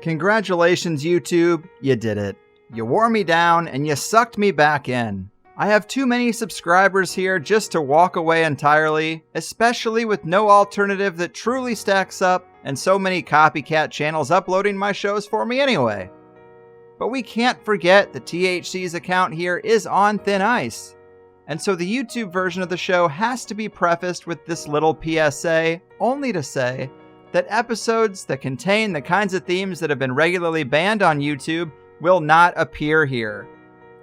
Congratulations, YouTube, you did it. You wore me down and you sucked me back in. I have too many subscribers here just to walk away entirely, especially with no alternative that truly stacks up and so many copycat channels uploading my shows for me anyway. But we can't forget that THC's account here is on thin ice. And so the YouTube version of the show has to be prefaced with this little PSA, only to say that episodes that contain the kinds of themes that have been regularly banned on YouTube will not appear here.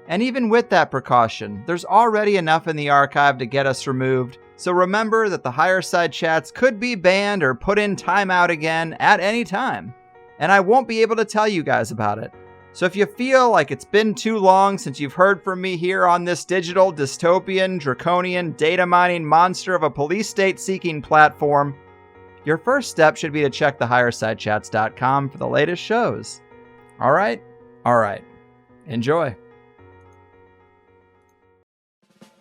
And even with that precaution, there's already enough in the archive to get us removed, so remember that the higher side chats could be banned or put in timeout again at any time. And I won't be able to tell you guys about it. So if you feel like it's been too long since you've heard from me here on this digital, dystopian, draconian, data mining monster of a police state seeking platform, your first step should be to check the highersidechats.com for the latest shows. Alright? Alright. Enjoy.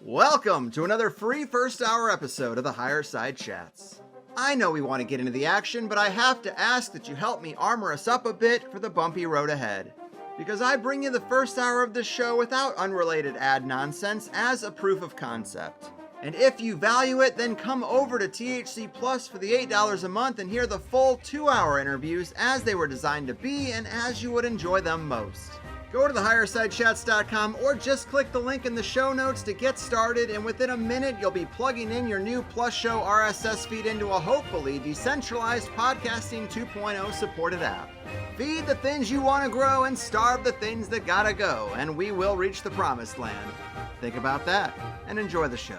Welcome to another free first hour episode of the Higher Side Chats. I know we want to get into the action, but I have to ask that you help me armor us up a bit for the bumpy road ahead. Because I bring you the first hour of this show without unrelated ad nonsense as a proof of concept. And if you value it, then come over to THC Plus for the $8 a month and hear the full 2-hour interviews as they were designed to be and as you would enjoy them most. Go to thehighersidechats.com or just click the link in the show notes to get started, and within a minute you'll be plugging in your new Plus Show RSS feed into a hopefully decentralized podcasting 2.0 supported app. Feed the things you want to grow and starve the things that gotta go, and we will reach the promised land. Think about that and enjoy the show.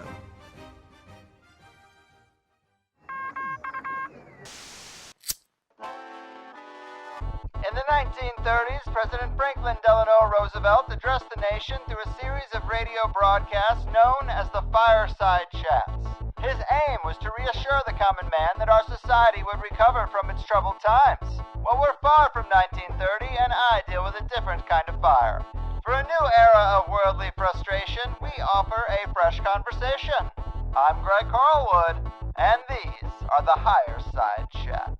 In the 1930s, President Franklin Delano Roosevelt addressed the nation through a series of radio broadcasts known as the Fireside Chats. His aim was to reassure the common man that our society would recover from its troubled times. Well, we're far from 1930, and I deal with a different kind of fire. For a new era of worldly frustration, we offer a fresh conversation. I'm Greg Carlwood, and these are the Higher Side Chats.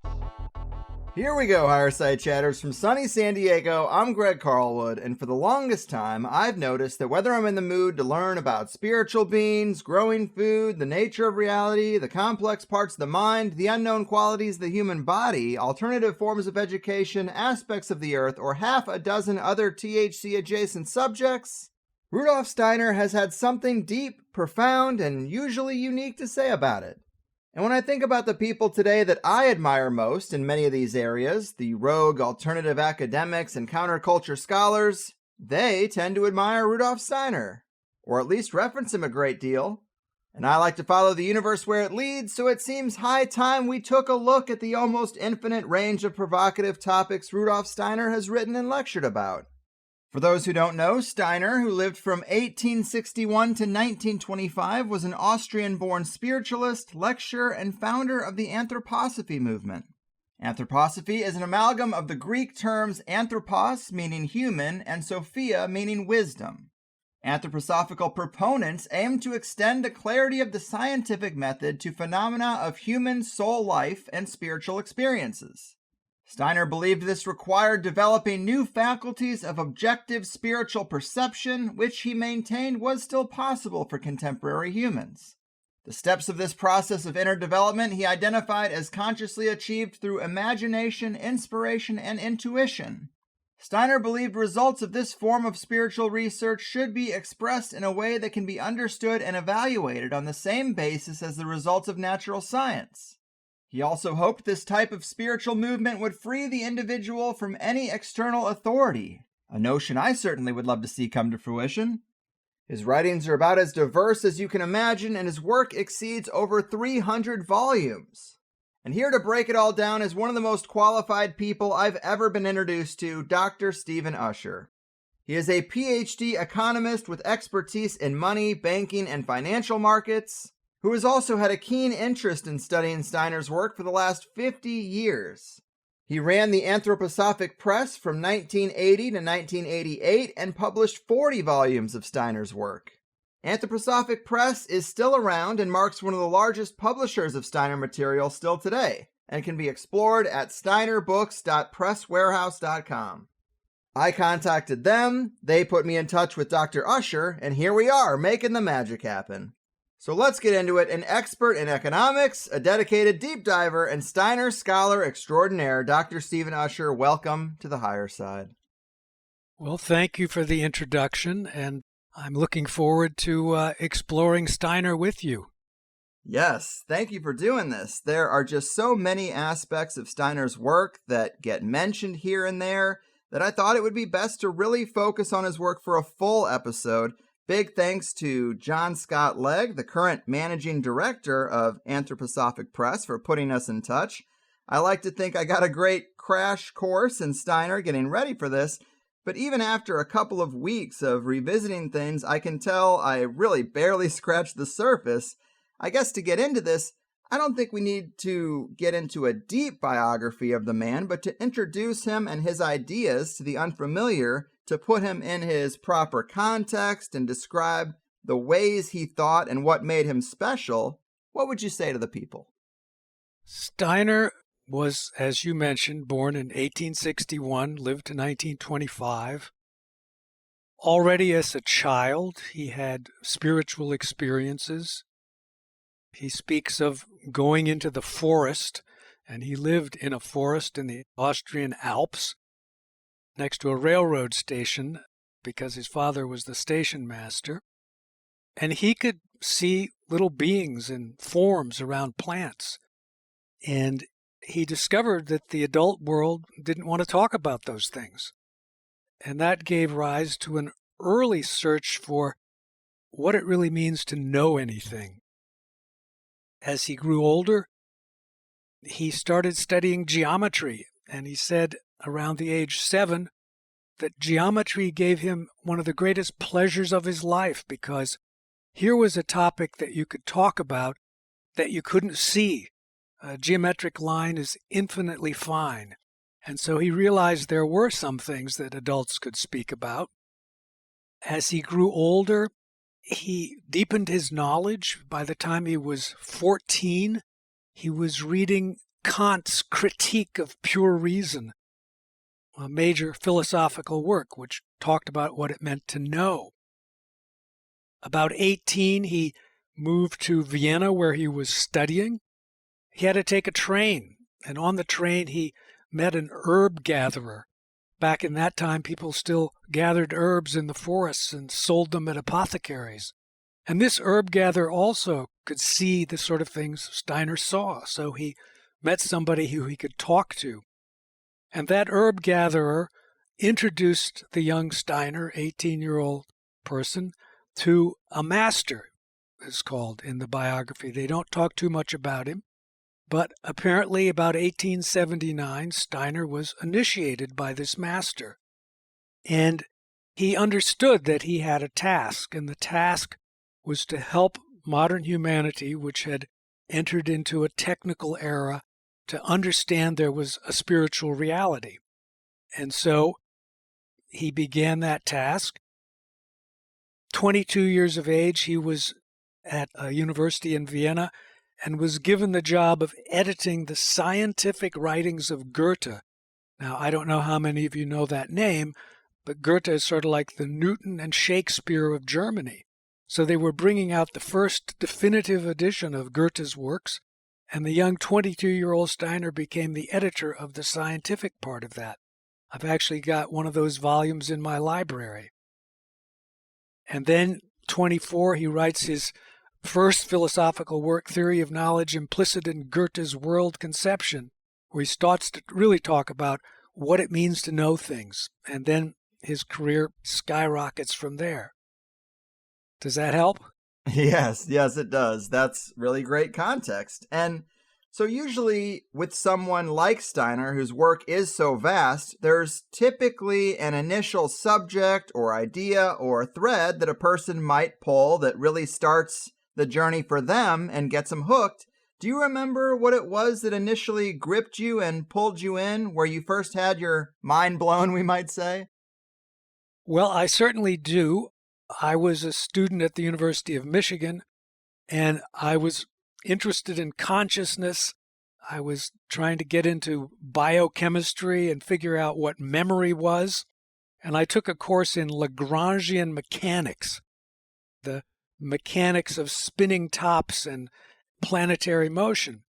Here we go, Higher Side Chatters. From sunny San Diego, I'm Greg Carlwood, and for the longest time, I've noticed that whether I'm in the mood to learn about spiritual beings, growing food, the nature of reality, the complex parts of the mind, the unknown qualities of the human body, alternative forms of education, aspects of the earth, or half a dozen other THC-adjacent subjects, Rudolf Steiner has had something deep, profound, and usually unique to say about it. And when I think about the people today that I admire most in many of these areas, the rogue alternative academics and counterculture scholars, they tend to admire Rudolf Steiner, or at least reference him a great deal. And I like to follow the universe where it leads, so it seems high time we took a look at the almost infinite range of provocative topics Rudolf Steiner has written and lectured about. For those who don't know, Steiner, who lived from 1861 to 1925, was an Austrian-born spiritualist, lecturer, and founder of the Anthroposophy movement. Anthroposophy is an amalgam of the Greek terms anthropos, meaning human, and sophia, meaning wisdom. Anthroposophical proponents aim to extend the clarity of the scientific method to phenomena of human soul life and spiritual experiences. Steiner believed this required developing new faculties of objective spiritual perception, which he maintained was still possible for contemporary humans. The steps of this process of inner development he identified as consciously achieved through imagination, inspiration, and intuition. Steiner believed results of this form of spiritual research should be expressed in a way that can be understood and evaluated on the same basis as the results of natural science. He also hoped this type of spiritual movement would free the individual from any external authority, a notion I certainly would love to see come to fruition. His writings are about as diverse as you can imagine, and his work exceeds over 300 volumes. And here to break it all down is one of the most qualified people I've ever been introduced to, Dr. Stephen Usher. He is a Ph.D. economist with expertise in money, banking, and financial markets, who has also had a keen interest in studying Steiner's work for the last 50 years. He ran the Anthroposophic Press from 1980 to 1988 and published 40 volumes of Steiner's work. Anthroposophic Press is still around and marks one of the largest publishers of Steiner material still today, and can be explored at steinerbooks.presswarehouse.com. I contacted them, they put me in touch with Dr. Usher, and here we are, making the magic happen. So let's get into it. An expert in economics, a dedicated deep diver, and Steiner scholar extraordinaire, Dr. Stephen Usher, welcome to the Higher Side. Well, thank you for the introduction, and I'm looking forward to exploring Steiner with you. Yes, thank you for doing this. There are just so many aspects of Steiner's work that get mentioned here and there that I thought it would be best to really focus on his work for a full episode. Big thanks to John Scott Legg, the current managing director of Anthroposophic Press, for putting us in touch. I like to think I got a great crash course in Steiner getting ready for this, but even after a couple of weeks of revisiting things, I can tell I really barely scratched the surface. I guess to get into this, I don't think we need to get into a deep biography of the man, but to introduce him and his ideas to the unfamiliar, to put him in his proper context and describe the ways he thought and what made him special. What would you say to the people? Steiner was, as you mentioned, born in 1861, lived to 1925. Already as a child, he had spiritual experiences. He speaks of going into the forest, and he lived in a forest in the Austrian Alps next to a railroad station because his father was the station master. And he could see little beings and forms around plants. And he discovered that the adult world didn't want to talk about those things. And that gave rise to an early search for what it really means to know anything. As he grew older, he started studying geometry, and he said around the age 7 that geometry gave him one of the greatest pleasures of his life because here was a topic that you could talk about that you couldn't see. A geometric line is infinitely fine, and so he realized there were some things that adults could speak about. As he grew older, he deepened his knowledge. By the time he was 14, he was reading Kant's Critique of Pure Reason, a major philosophical work which talked about what it meant to know. About 18, he moved to Vienna where he was studying. He had to take a train, and on the train he met an herb gatherer. Back in that time, people still gathered herbs in the forests and sold them at apothecaries. And this herb gatherer also could see the sort of things Steiner saw, so he met somebody who he could talk to. And that herb gatherer introduced the young Steiner, 18-year-old person, to a master, it's called in the biography. They don't talk too much about him. But apparently about 1879, Steiner was initiated by this master. And he understood that he had a task, and the task was to help modern humanity, which had entered into a technical era, to understand there was a spiritual reality. And so he began that task. 22 years of age, he was at a university in Vienna, and was given the job of editing the scientific writings of Goethe. Now, I don't know how many of you know that name, but Goethe is sort of like the Newton and Shakespeare of Germany. So they were bringing out the first definitive edition of Goethe's works, and the young 22-year-old Steiner became the editor of the scientific part of that. I've actually got one of those volumes in my library. And then, 24, he writes his first philosophical work, Theory of Knowledge Implicit in Goethe's World Conception, where he starts to really talk about what it means to know things. And then his career skyrockets from there. Does that help? Yes, it does. That's really great context. And so usually with someone like Steiner, whose work is so vast, there's typically an initial subject or idea or thread that a person might pull that really starts the journey for them and gets them hooked. Do you remember what it was that initially gripped you and pulled you in, where you first had your mind blown, we might say? Well, I certainly do. I was a student at the University of Michigan, and I was interested in consciousness. I was trying to get into biochemistry and figure out what memory was. And I took a course in Lagrangian mechanics, the mechanics of spinning tops and planetary motion.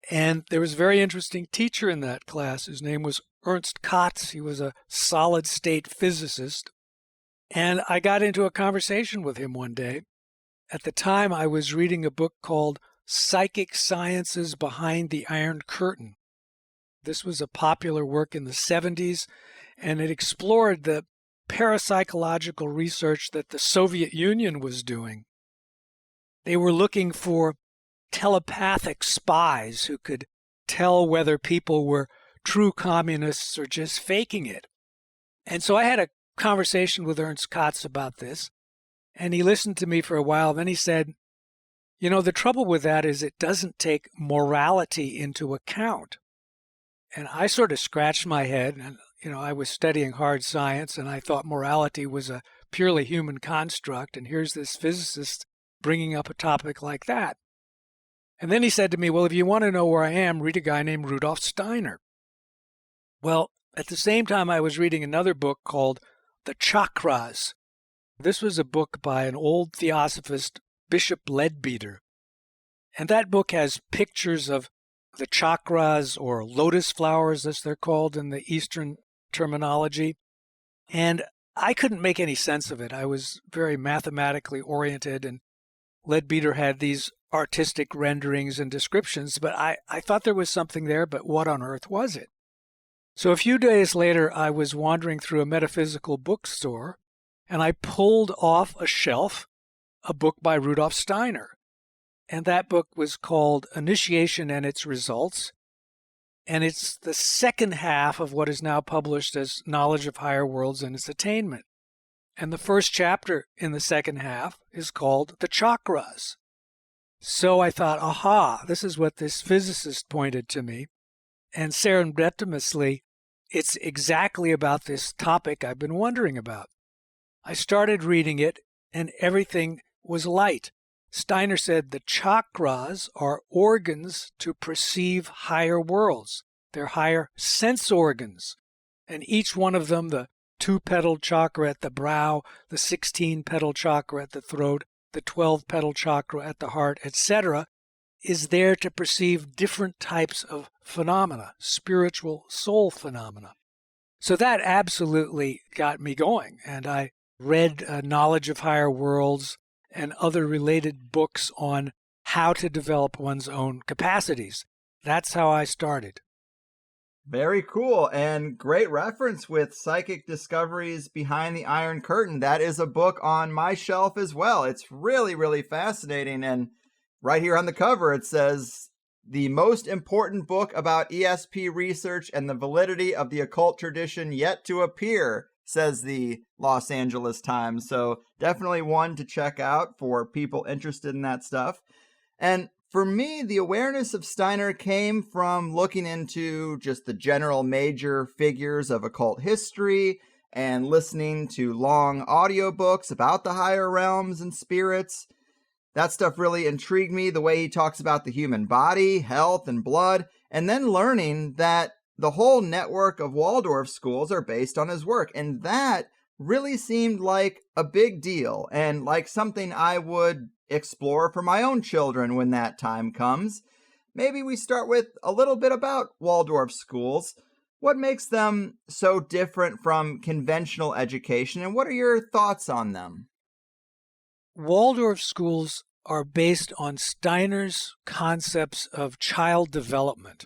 And there was a very interesting teacher in that class. His name was Ernst Kotz. He was a solid-state physicist. And I got into a conversation with him one day. At the time, I was reading a book called Psychic Sciences Behind the Iron Curtain. This was a popular work in the 70s, and it explored the parapsychological research that the Soviet Union was doing. They were looking for telepathic spies who could tell whether people were true communists or just faking it. And so I had a conversation with Ernst Kotz about this, and he listened to me for a while. Then he said, you know, the trouble with that is it doesn't take morality into account. And I sort of scratched my head, and I was studying hard science, and I thought morality was a purely human construct, and here's this physicist bringing up a topic like that. And then he said to me, well, if you want to know where I am, read a guy named Rudolf Steiner. Well, at the same time, I was reading another book called The Chakras. This was a book by an old theosophist, Bishop Leadbeater. And that book has pictures of the chakras, or lotus flowers, as they're called in the Eastern terminology. And I couldn't make any sense of it. I was very mathematically oriented, and Leadbeater had these artistic renderings and descriptions, but I thought there was something there, but what on earth was it? So a few days later, I was wandering through a metaphysical bookstore, and I pulled off a shelf a book by Rudolf Steiner. And that book was called Initiation and Its Results. And it's the second half of what is now published as Knowledge of Higher Worlds and Its Attainment. And the first chapter in the second half is called The Chakras. So I thought, aha, this is what this physicist pointed to me. And serendipitously, it's exactly about this topic I've been wondering about. I started reading it, and everything was light. Steiner said the chakras are organs to perceive higher worlds. They're higher sense organs. And each one of them, the 2-petaled chakra at the brow, the 16-petaled chakra at the throat, the 12-petaled chakra at the heart, etc., is there to perceive different types of phenomena, spiritual soul phenomena. So that absolutely got me going. And I read Knowledge of Higher Worlds and other related books on how to develop one's own capacities. That's how I started. Very cool, and great reference with Psychic Discoveries Behind the Iron Curtain. That is a book on my shelf as well. It's really, really fascinating, and right here on the cover it says, the most important book about ESP research and the validity of the occult tradition yet to appear, says the Los Angeles Times. So definitely one to check out for people interested in that stuff. And for me, the awareness of Steiner came from looking into just the general major figures of occult history and listening to long audiobooks about the higher realms and spirits. That stuff really intrigued me, the way he talks about the human body, health, and blood, and then learning that the whole network of Waldorf schools are based on his work. And that really seemed like a big deal and like something I would explore for my own children when that time comes. Maybe we start with a little bit about Waldorf schools. What makes them so different from conventional education, and what are your thoughts on them? Waldorf schools are based on Steiner's concepts of child development,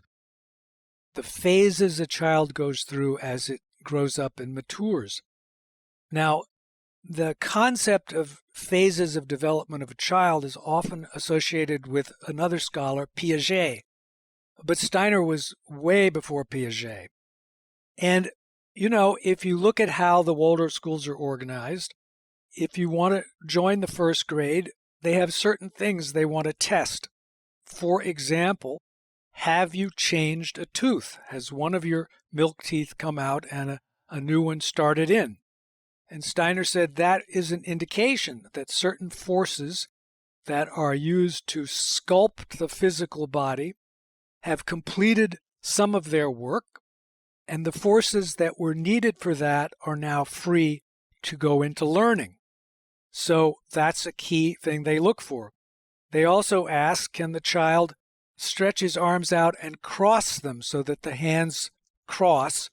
the phases a child goes through as it grows up and matures. Now, the concept of phases of development of a child is often associated with another scholar, Piaget. But Steiner was way before Piaget. And, if you look at how the Waldorf schools are organized, if you want to join the first grade, they have certain things they want to test. For example, have you changed a tooth? Has one of your milk teeth come out and a new one started in? And Steiner said that is an indication that certain forces that are used to sculpt the physical body have completed some of their work, and the forces that were needed for that are now free to go into learning. So that's a key thing they look for. They also ask, can the child stretch his arms out and cross them so that the hands cross,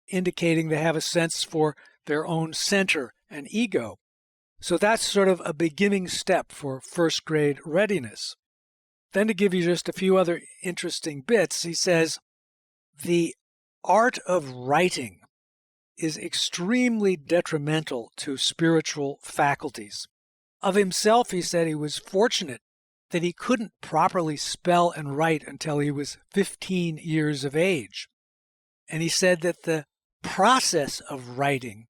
indicating they have a sense for their own center and ego. So that's sort of a beginning step for first grade readiness. Then to give you just a few other interesting bits, he says, the art of writing is extremely detrimental to spiritual faculties. Of himself, he said he was fortunate that he couldn't properly spell and write until he was 15 years of age. And he said that the process of writing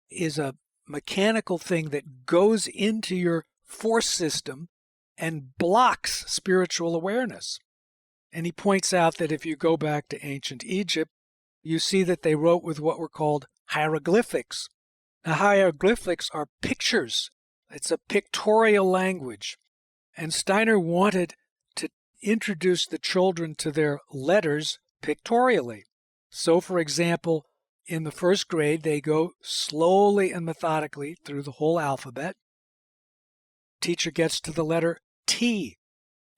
is a mechanical thing that goes into your force system and blocks spiritual awareness. And he points out that if you go back to ancient Egypt, you see that they wrote with what were called hieroglyphics. Now, hieroglyphics are pictures. It's a pictorial language. And Steiner wanted to introduce the children to their letters pictorially. So, for example, in the first grade, they go slowly and methodically through the whole alphabet. Teacher gets to the letter T,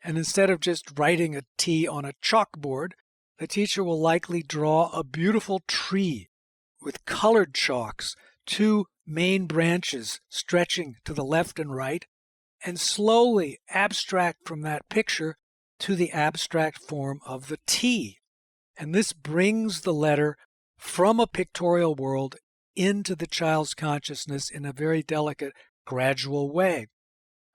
and instead of just writing a T on a chalkboard, the teacher will likely draw a beautiful tree with colored chalks, 2 main branches stretching to the left and right, and slowly abstract from that picture to the abstract form of the T. And this brings the letter from a pictorial world into the child's consciousness in a very delicate, gradual way.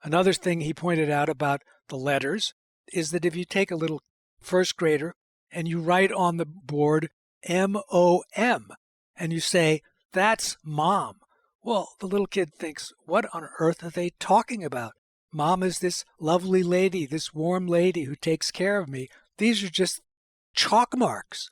Another thing he pointed out about the letters is that if you take a little first grader and you write on the board M-O-M, and you say, that's mom. Well, the little kid thinks, what on earth are they talking about? Mom is this lovely lady, this warm lady who takes care of me. These are just chalk marks.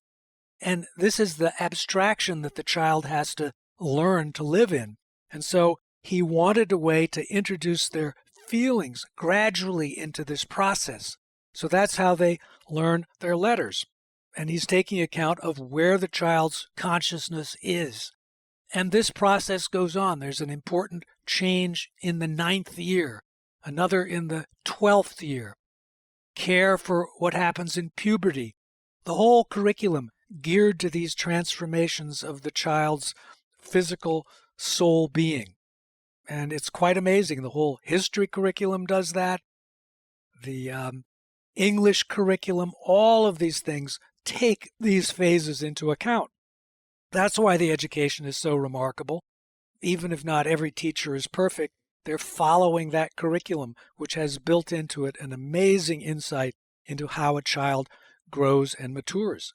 And this is the abstraction that the child has to learn to live in. And so he wanted a way to introduce their feelings gradually into this process. So that's how they learn their letters. And he's taking account of where the child's consciousness is. And this process goes on. There's an important change in the 9th year, another in the 12th year. Care for what happens in puberty. The whole curriculum geared to these transformations of the child's physical soul being. And it's quite amazing. The whole history curriculum does that. The English curriculum, all of these things take these phases into account. That's why the education is so remarkable. Even if not every teacher is perfect, they're following that curriculum, which has built into it an amazing insight into how a child grows and matures.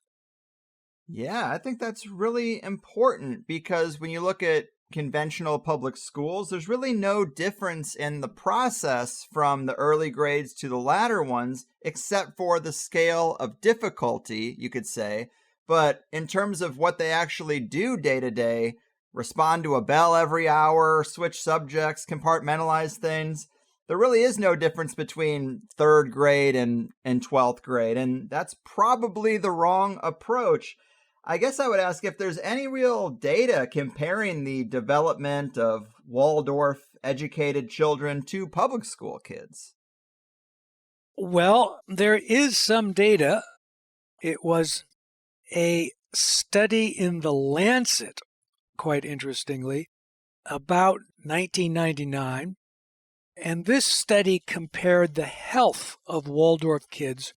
Yeah, I think that's really important because when you look at conventional public schools, there's really no difference in the process from the early grades to the latter ones, except for the scale of difficulty, you could say. But in terms of what they actually do day to day, respond to a bell every hour, switch subjects, compartmentalize things, there really is no difference between 3rd grade and 12th grade. And that's probably the wrong approach. I guess I would ask if there's any real data comparing the development of Waldorf-educated children to public school kids. Well, there is some data. It was a study in The Lancet, quite interestingly, about 1999, and this study compared the health of Waldorf kids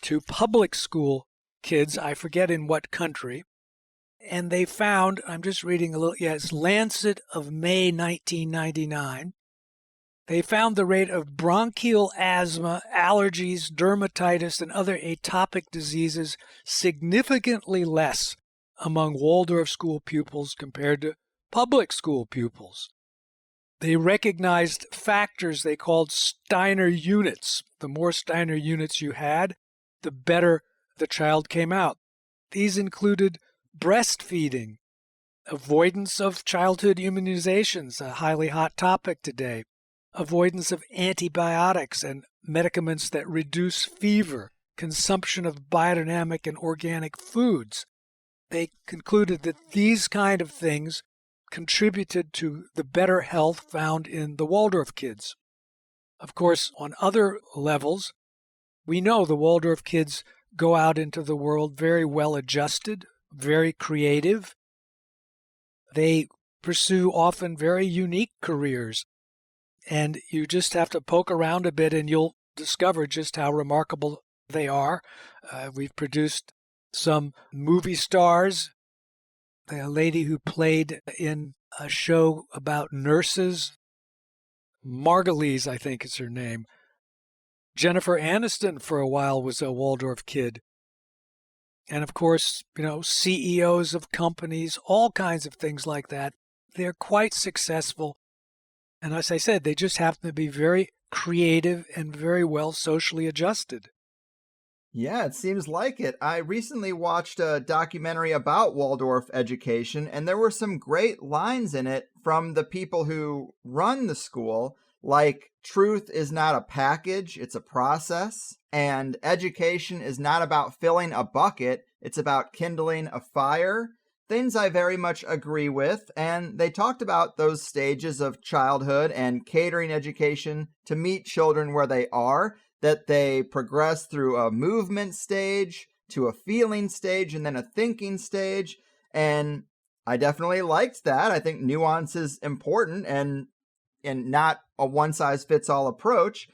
to public school kids, I forget in what country, and they found, I'm just reading a little, it's Lancet of May 1999, they found the rate of bronchial asthma, allergies, dermatitis, and other atopic diseases significantly less among Waldorf school pupils compared to public school pupils. They recognized factors they called Steiner units. The more Steiner units you had, the better the child came out. These included breastfeeding, avoidance of childhood immunizations, a highly hot topic today, avoidance of antibiotics and medicaments that reduce fever, consumption of biodynamic and organic foods. They concluded that these kind of things contributed to the better health found in the Waldorf kids. Of course, on other levels, we know the Waldorf kids go out into the world very well adjusted, very creative. They pursue often very unique careers. And you just have to poke around a bit and you'll discover just how remarkable they are. We've produced some movie stars. A lady who played in a show about nurses, Margulies, I think is her name. Jennifer Aniston for a while was a Waldorf kid. And of course, CEOs of companies, all kinds of things like that. They're quite successful. And as I said, they just happen to be very creative and very well socially adjusted. Yeah, it seems like it. I recently watched a documentary about Waldorf education, and there were some great lines in it from the people who run the school, like truth is not a package, it's a process, and education is not about filling a bucket, it's about kindling a fire. Things I very much agree with, and they talked about those stages of childhood and catering education to meet children where they are, that they progress through a movement stage, to a feeling stage, and then a thinking stage, and I definitely liked that. I think nuance is important and not a one-size-fits-all approach,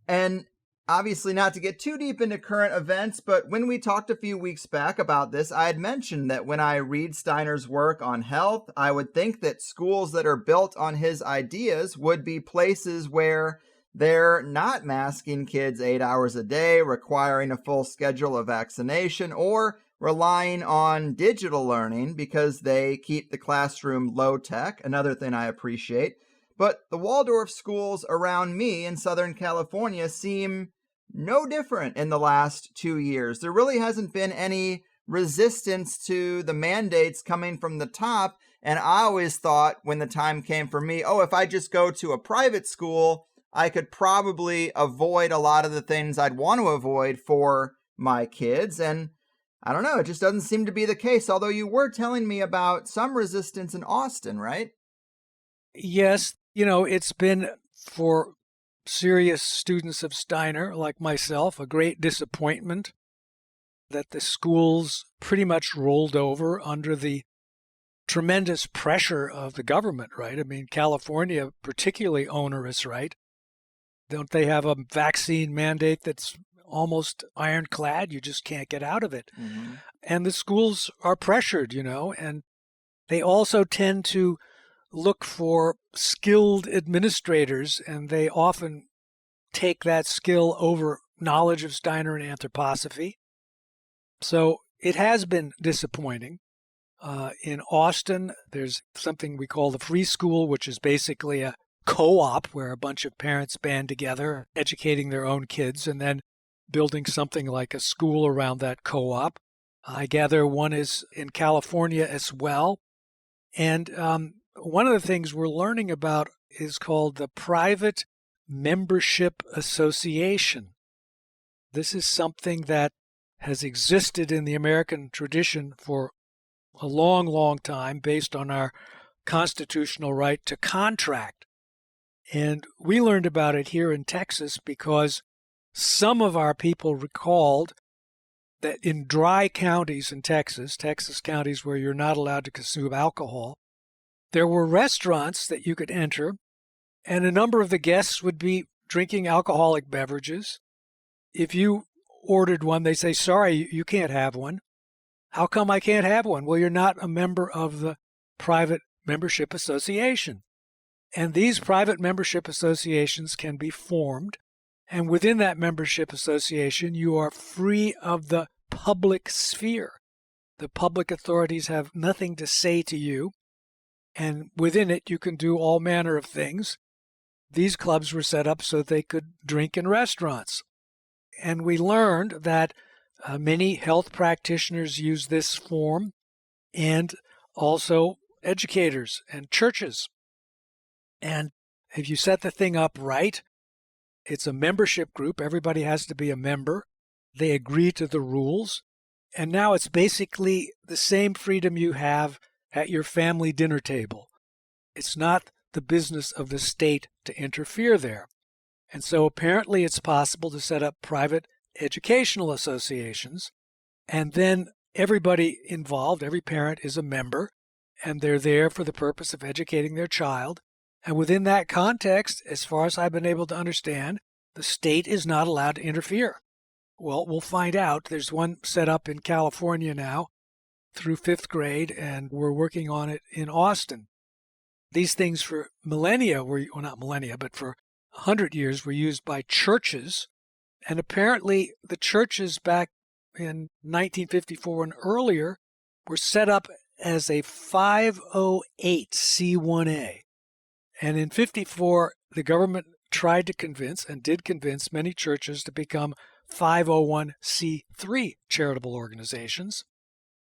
and obviously not to get too deep into current events, but when we talked a few weeks back about this, I had mentioned that when I read Steiner's work on health, I would think that schools that are built on his ideas would be places where they're not masking kids 8 hours a day, requiring a full schedule of vaccination, or relying on digital learning because they keep the classroom low tech, another thing I appreciate. But the Waldorf schools around me in Southern California seem no different in the last 2 years. There really hasn't been any resistance to the mandates coming from the top. And I always thought when the time came for me, if I just go to a private school, I could probably avoid a lot of the things I'd want to avoid for my kids. And I don't know, it just doesn't seem to be the case. Although you were telling me about some resistance in Austin, right? Yes, it's been for serious students of Steiner, like myself, a great disappointment that the schools pretty much rolled over under the tremendous pressure of the government, right? I mean, California, particularly onerous, right? Don't they have a vaccine mandate that's almost ironclad? You just can't get out of it. Mm-hmm. And the schools are pressured, and they also tend to look for skilled administrators, and they often take that skill over knowledge of Steiner and anthroposophy. So it has been disappointing. In Austin, there's something we call the free school, which is basically a co-op where a bunch of parents band together, educating their own kids, and then building something like a school around that co-op. I gather one is in California as well. And one of the things we're learning about is called the Private Membership Association. This is something that has existed in the American tradition for a long, long time based on our constitutional right to contract. And we learned about it here in Texas because some of our people recalled that in dry counties in Texas counties where you're not allowed to consume alcohol, there were restaurants that you could enter, and a number of the guests would be drinking alcoholic beverages. If you ordered one, they say, sorry, you can't have one. How come I can't have one? Well, you're not a member of the Private Membership Association. And these private membership associations can be formed. And within that membership association, you are free of the public sphere. The public authorities have nothing to say to you. And within it, you can do all manner of things. These clubs were set up so they could drink in restaurants. And we learned that many health practitioners use this form, and also educators and churches. And if you set the thing up right, it's a membership group. Everybody has to be a member. They agree to the rules. And now it's basically the same freedom you have at your family dinner table. It's not the business of the state to interfere there. And so apparently it's possible to set up private educational associations, and then everybody involved, every parent is a member, and they're there for the purpose of educating their child. And within that context, as far as I've been able to understand, the state is not allowed to interfere. Well, we'll find out. There's one set up in California now through 5th grade, and we're working on it in Austin. These things for millennia were, well, not millennia, but for 100 years were used by churches. And apparently the churches back in 1954 and earlier were set up as a 508c1a. And in 54, the government tried to convince and did convince many churches to become 501c3 charitable organizations.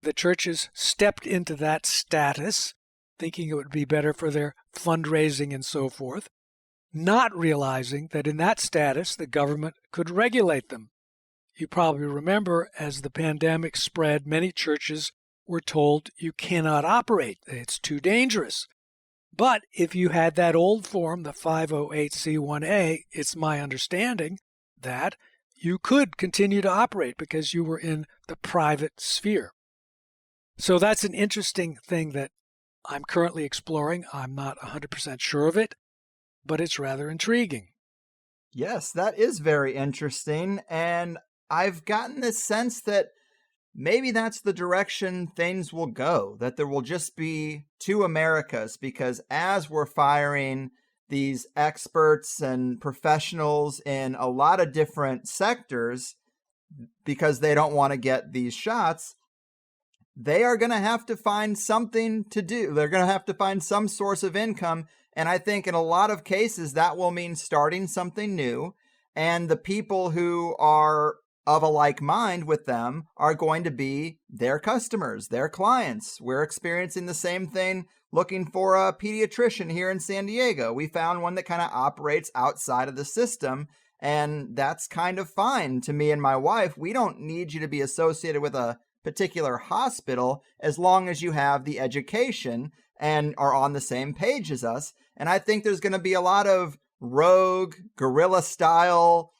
The churches stepped into that status, thinking it would be better for their fundraising and so forth, not realizing that in that status the government could regulate them. You probably remember as the pandemic spread, many churches were told you cannot operate. It's too dangerous. But if you had that old form, the 508c1a, it's my understanding that you could continue to operate because you were in the private sphere. So that's an interesting thing that I'm currently exploring. I'm not 100% sure of it, but it's rather intriguing. Yes, that is very interesting. And I've gotten this sense that maybe that's the direction things will go, that there will just be two Americas, because as we're firing these experts and professionals in a lot of different sectors because they don't want to get these shots, they are going to have to find something to do. They're going to have to find some source of income. And I think in a lot of cases that will mean starting something new. And the people who are of a like mind with them are going to be their customers, their clients. We're experiencing the same thing looking for a pediatrician here in San Diego. We found one that kind of operates outside of the system, and that's kind of fine to me and my wife. We don't need you to be associated with a particular hospital as long as you have the education and are on the same page as us. And I think there's going to be a lot of rogue, guerrilla style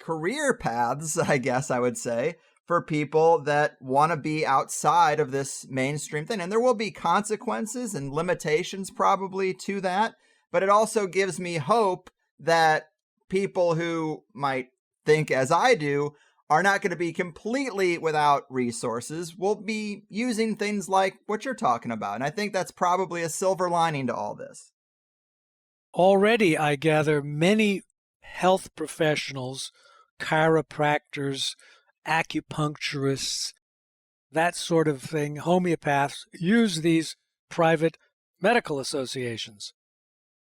career paths, I guess I would say, for people that want to be outside of this mainstream thing. And there will be consequences and limitations probably to that. But it also gives me hope that people who might think as I do are not going to be completely without resources. We'll be using things like what you're talking about. And I think that's probably a silver lining to all this. Already, I gather, many health professionals, chiropractors, acupuncturists, that sort of thing, homeopaths, use these private medical associations.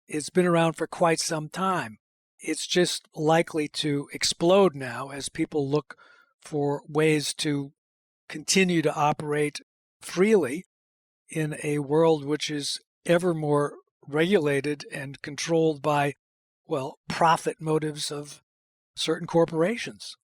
It's been around for quite some time. It's just likely to explode now as people look for ways to continue to operate freely in a world which is ever more regulated and controlled by, well, profit motives of certain corporations.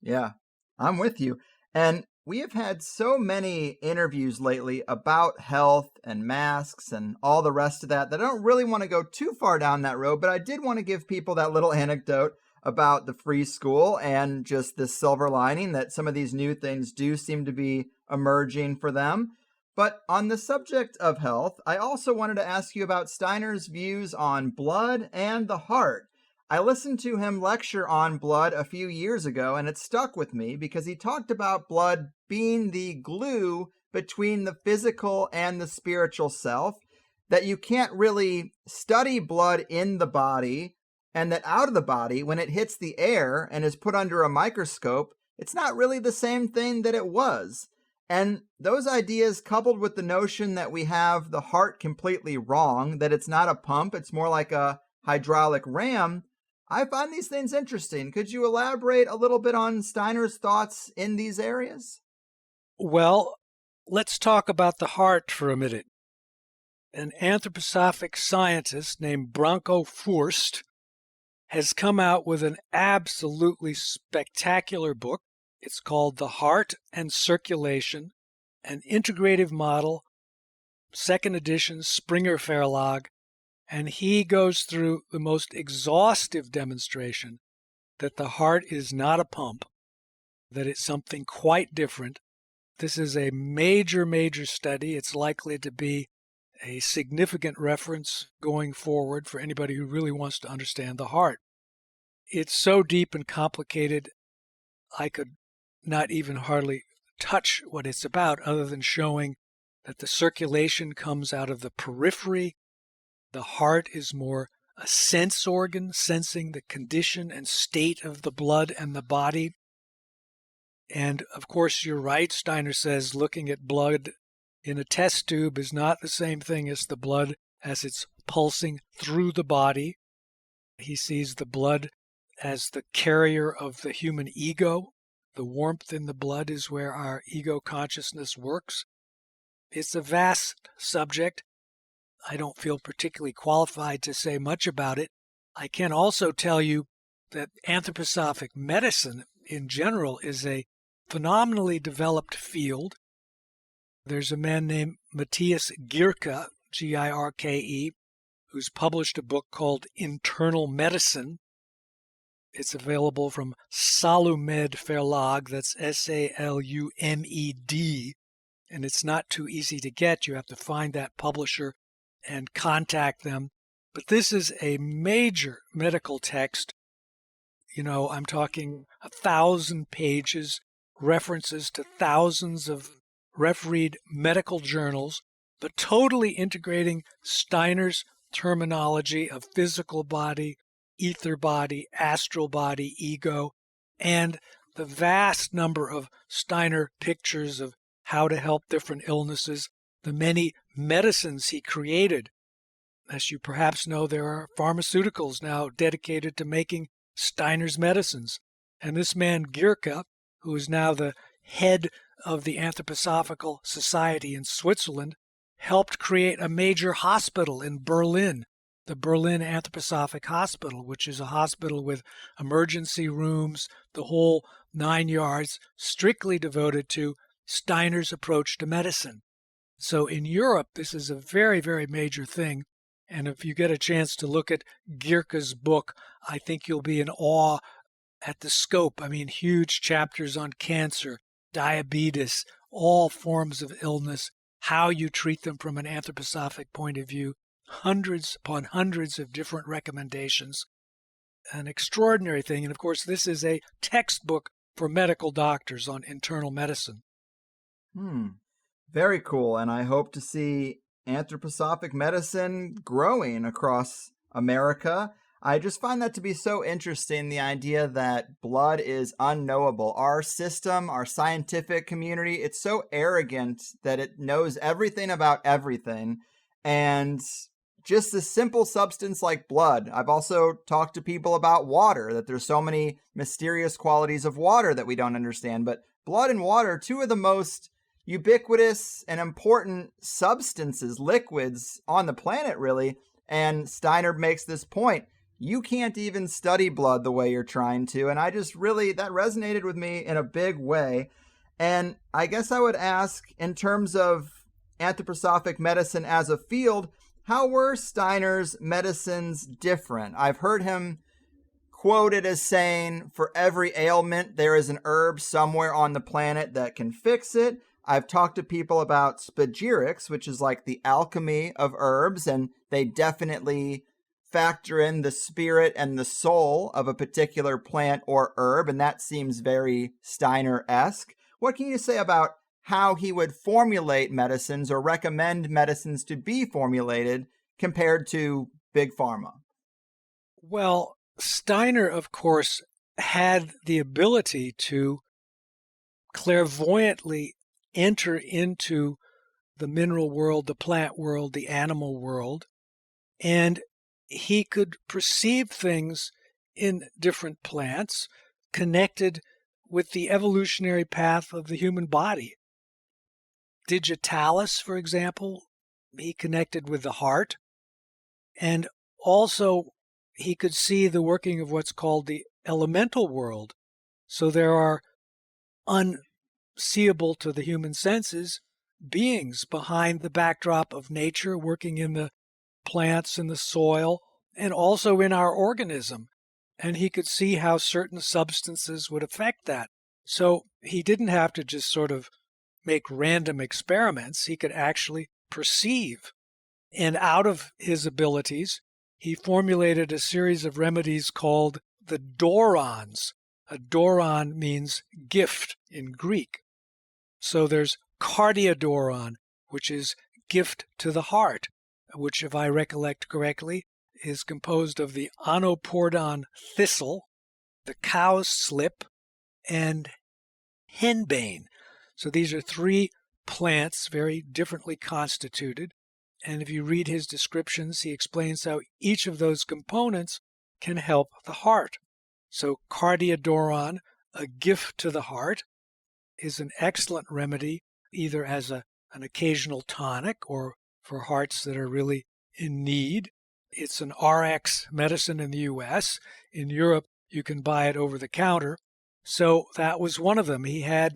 Yeah, I'm with you. And we have had so many interviews lately about health and masks and all the rest of that I don't really want to go too far down that road, but I did want to give people that little anecdote about the free school and just this silver lining that some of these new things do seem to be emerging for them. But on the subject of health, I also wanted to ask you about Steiner's views on blood and the heart. I listened to him lecture on blood a few years ago, and it stuck with me because he talked about blood being the glue between the physical and the spiritual self, that you can't really study blood in the body, and that out of the body, when it hits the air and is put under a microscope, it's not really the same thing that it was. And those ideas, coupled with the notion that we have the heart completely wrong, that it's not a pump, it's more like a hydraulic ram, I find these things interesting. Could you elaborate a little bit on Steiner's thoughts in these areas? Well, let's talk about the heart for a minute. An anthroposophic scientist named Branko Furst has come out with an absolutely spectacular book It's called The Heart and Circulation, an Integrative Model, second edition, Springer Verlag, and he goes through the most exhaustive demonstration that the heart is not a pump, that it's something quite different. This is a major, major study. It's likely to be a significant reference going forward for anybody who really wants to understand the heart. It's so deep and complicated, I could not even hardly touch what it's about other than showing that the circulation comes out of the periphery. The heart is more a sense organ, sensing the condition and state of the blood and the body. And of course, you're right. Steiner says looking at blood in a test tube is not the same thing as the blood as it's pulsing through the body. He sees the blood as the carrier of the human ego. The warmth in the blood is where our ego consciousness works. It's a vast subject. I don't feel particularly qualified to say much about it. I can also tell you that anthroposophic medicine in general is a phenomenally developed field. There's a man named Matthias Gierke, Girke, who's published a book called Internal Medicine. It's available from Salumed Verlag, that's Salumed, and it's not too easy to get. You have to find that publisher and contact them. But this is a major medical text. I'm talking 1,000 pages, references to thousands of refereed medical journals, but totally integrating Steiner's terminology of physical body, ether body, astral body, ego, and the vast number of Steiner pictures of how to help different illnesses, the many medicines he created. As you perhaps know, there are pharmaceuticals now dedicated to making Steiner's medicines. And this man, Gierke, who is now the head of the Anthroposophical Society in Switzerland, helped create a major hospital in Berlin, the Berlin Anthroposophic Hospital, which is a hospital with emergency rooms, the whole 9 yards, strictly devoted to Steiner's approach to medicine. So in Europe, this is a very, very major thing. And if you get a chance to look at Gierke's book, I think you'll be in awe at the scope. I mean, huge chapters on cancer, diabetes, all forms of illness, how you treat them from an anthroposophic point of view, hundreds upon hundreds of different recommendations. An extraordinary thing. And of course, this is a textbook for medical doctors on internal medicine. Very cool. And I hope to see anthroposophic medicine growing across America. I just find that to be so interesting, the idea that blood is unknowable. Our system, our scientific community, it's so arrogant that it knows everything about everything. And just a simple substance like blood. I've also talked to people about water, that there's so many mysterious qualities of water that we don't understand. But blood and water, two of the most ubiquitous and important substances, liquids on the planet, really. And Steiner makes this point. You can't even study blood the way you're trying to. And I just really, that resonated with me in a big way. And I guess I would ask, in terms of anthroposophic medicine as a field, how were Steiner's medicines different? I've heard him quoted as saying, for every ailment, there is an herb somewhere on the planet that can fix it. I've talked to people about spagyrics, which is like the alchemy of herbs, and they definitely factor in the spirit and the soul of a particular plant or herb, and that seems very Steiner-esque. What can you say about how he would formulate medicines or recommend medicines to be formulated compared to Big Pharma? Well, Steiner, of course, had the ability to clairvoyantly enter into the mineral world, the plant world, the animal world, and he could perceive things in different plants connected with the evolutionary path of the human body. Digitalis, for example, he connected with the heart, and also he could see the working of what's called the elemental world. So there are unseeable to the human senses beings behind the backdrop of nature, working in the plants and the soil and also in our organism. And he could see how certain substances would affect that. So he didn't have to just sort of make random experiments. He could actually perceive. And out of his abilities, he formulated a series of remedies called the dorons. A doron means gift in Greek. So there's cardiodoron, which is gift to the heart, which, if I recollect correctly, is composed of the onopordon thistle, the cow's slip, and henbane. So these are three plants very differently constituted. And if you read his descriptions, he explains how each of those components can help the heart. So cardiodoron, a gift to the heart, is an excellent remedy, either as an occasional tonic or for hearts that are really in need. It's an RX medicine in the U.S. In Europe, you can buy it over the counter. So that was one of them. He had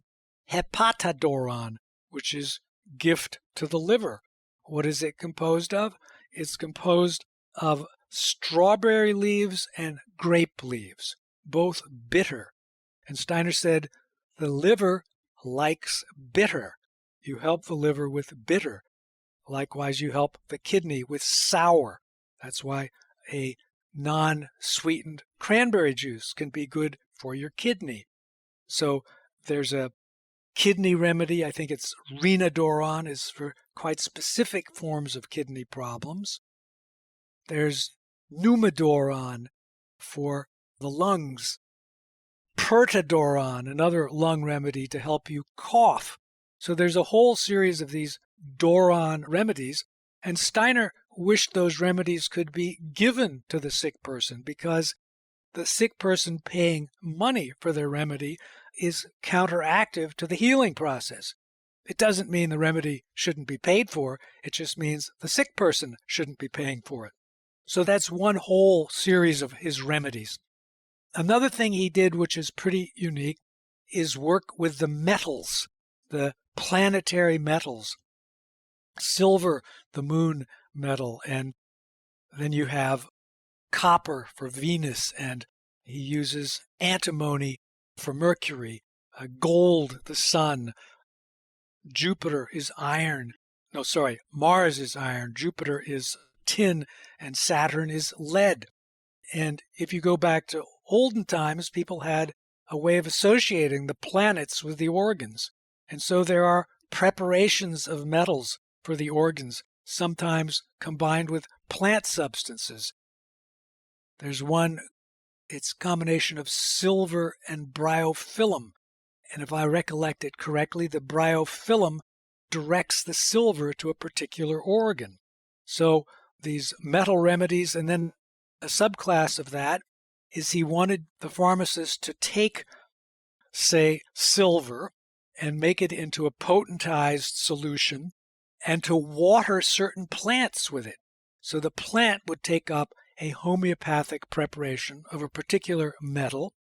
hepatadoron, which is gift to the liver. What is it composed of? It's composed of strawberry leaves and grape leaves, both bitter. And Steiner said, the liver likes bitter. You help the liver with bitter. Likewise, you help the kidney with sour. That's why a non-sweetened cranberry juice can be good for your kidney. So there's a kidney remedy. I think it's renodoron, is for quite specific forms of kidney problems. There's pneumodoron for the lungs. Pertodoron, another lung remedy to help you cough. So there's a whole series of these doron remedies, and Steiner wished those remedies could be given to the sick person because the sick person paying money for their remedy is counteractive to the healing process. It doesn't mean the remedy shouldn't be paid for. It just means the sick person shouldn't be paying for it. So that's one whole series of his remedies. Another thing he did, which is pretty unique, is work with the metals, the planetary metals. Silver, the moon metal, and then you have copper for Venus, and he uses antimony for Mercury, gold, the sun. Jupiter is iron. No, sorry, Mars is iron. Jupiter is tin, and Saturn is lead. And if you go back to olden times, people had a way of associating the planets with the organs. And so there are preparations of metals for the organs, sometimes combined with plant substances. There's one, it's a combination of silver and bryophyllum. And if I recollect it correctly, the bryophyllum directs the silver to a particular organ. So these metal remedies, and then a subclass of that is he wanted the pharmacist to take, say, silver and make it into a potentized solution and to water certain plants with it. So the plant would take up a homeopathic preparation of a particular metal.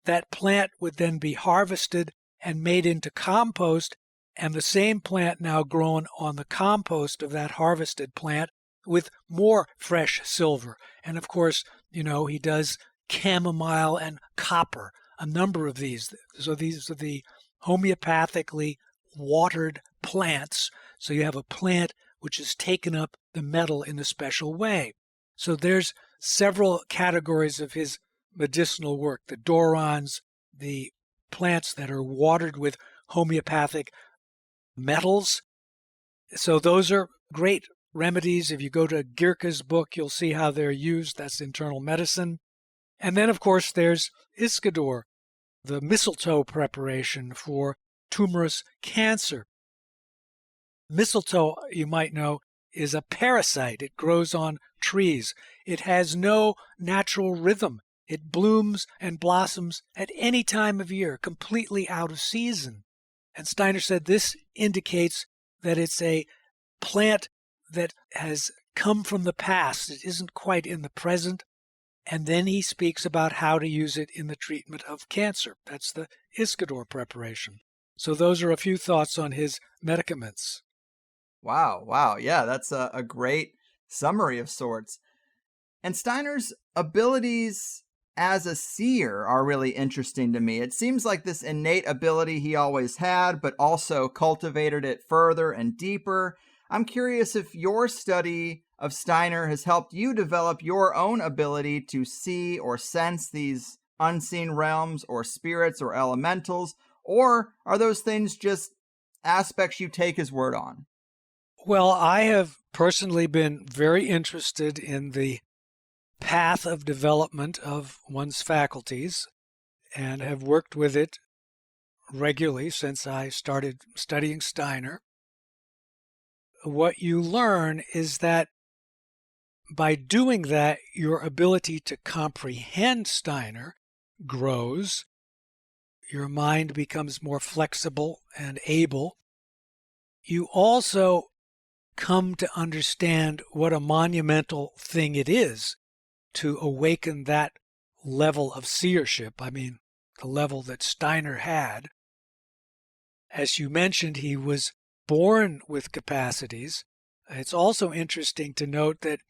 That plant would then be harvested and made into compost, and the same plant now grown on the compost of that harvested plant with more fresh silver. And of course, he does chamomile and copper, a number of these. So these are the homeopathically watered plants. So you have a plant which has taken up the metal in a special way. So there's several categories of his medicinal work. The dorons, the plants that are watered with homeopathic metals. So those are great remedies. If you go to Gierke's book, you'll see how they're used. That's internal medicine. And then, of course, there's Iscador, the mistletoe preparation for tumorous cancer. Mistletoe, you might know, is a parasite. It grows on trees. It has no natural rhythm. It blooms and blossoms at any time of year, completely out of season. And Steiner said this indicates that it's a plant that has come from the past. It isn't quite in the present. And then he speaks about how to use it in the treatment of cancer. That's the Iscador preparation. So those are a few thoughts on his medicaments. Wow. Yeah, that's a great summary of sorts. And Steiner's abilities as a seer are really interesting to me. It seems like this innate ability he always had, but also cultivated it further and deeper. I'm curious if your study of Steiner has helped you develop your own ability to see or sense these unseen realms or spirits or elementals, or are those things just aspects you take his word on? Well, I have personally been very interested in the path of development of one's faculties and have worked with it regularly since I started studying Steiner. What you learn is that by doing that, your ability to comprehend Steiner grows. Your mind becomes more flexible and able. You also come to understand what a monumental thing it is to awaken that level of seership. I mean, the level that Steiner had. As you mentioned, he was born with capacities. It's also interesting to note that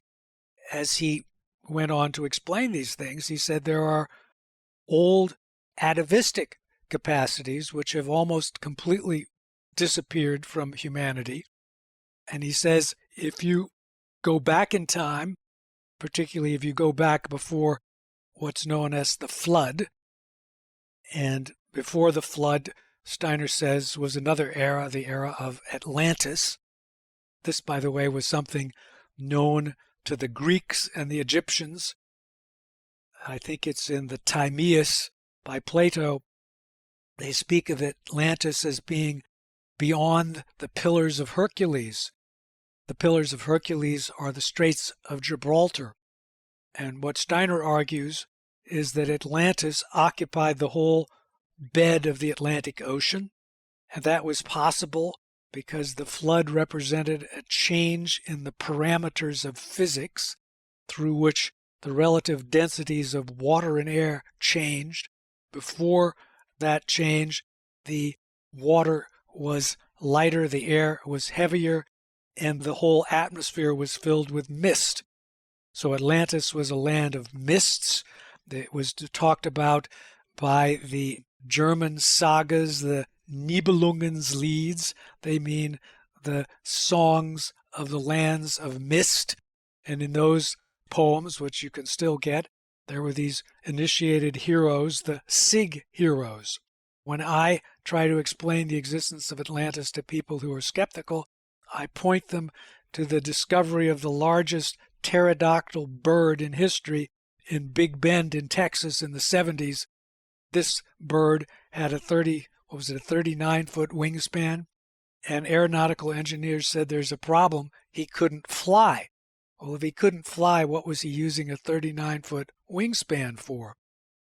as he went on to explain these things, he said there are old atavistic capacities which have almost completely disappeared from humanity. And he says if you go back in time, particularly if you go back before what's known as the flood, and before the flood, Steiner says, was another era, the era of Atlantis. This, by the way, was something known to the Greeks and the Egyptians. I think it's in the Timaeus by Plato. They speak of Atlantis as being beyond the Pillars of Hercules. The Pillars of Hercules are the Straits of Gibraltar. And what Steiner argues is that Atlantis occupied the whole bed of the Atlantic Ocean, and that was possible because the flood represented a change in the parameters of physics through which the relative densities of water and air changed. Before that change, the water was lighter, the air was heavier, and the whole atmosphere was filled with mist. So Atlantis was a land of mists. It was talked about by the German sagas, the Nibelungenlieds. They mean the songs of the lands of mist. And in those poems, which you can still get, there were these initiated heroes, the Sig heroes. When I try to explain the existence of Atlantis to people who are skeptical, I point them to the discovery of the largest pterodactyl bird in history in Big Bend in Texas in the 70s. This bird had a 39-foot wingspan, and aeronautical engineers said there's a problem. He couldn't fly. Well, if he couldn't fly, what was he using a 39-foot wingspan for?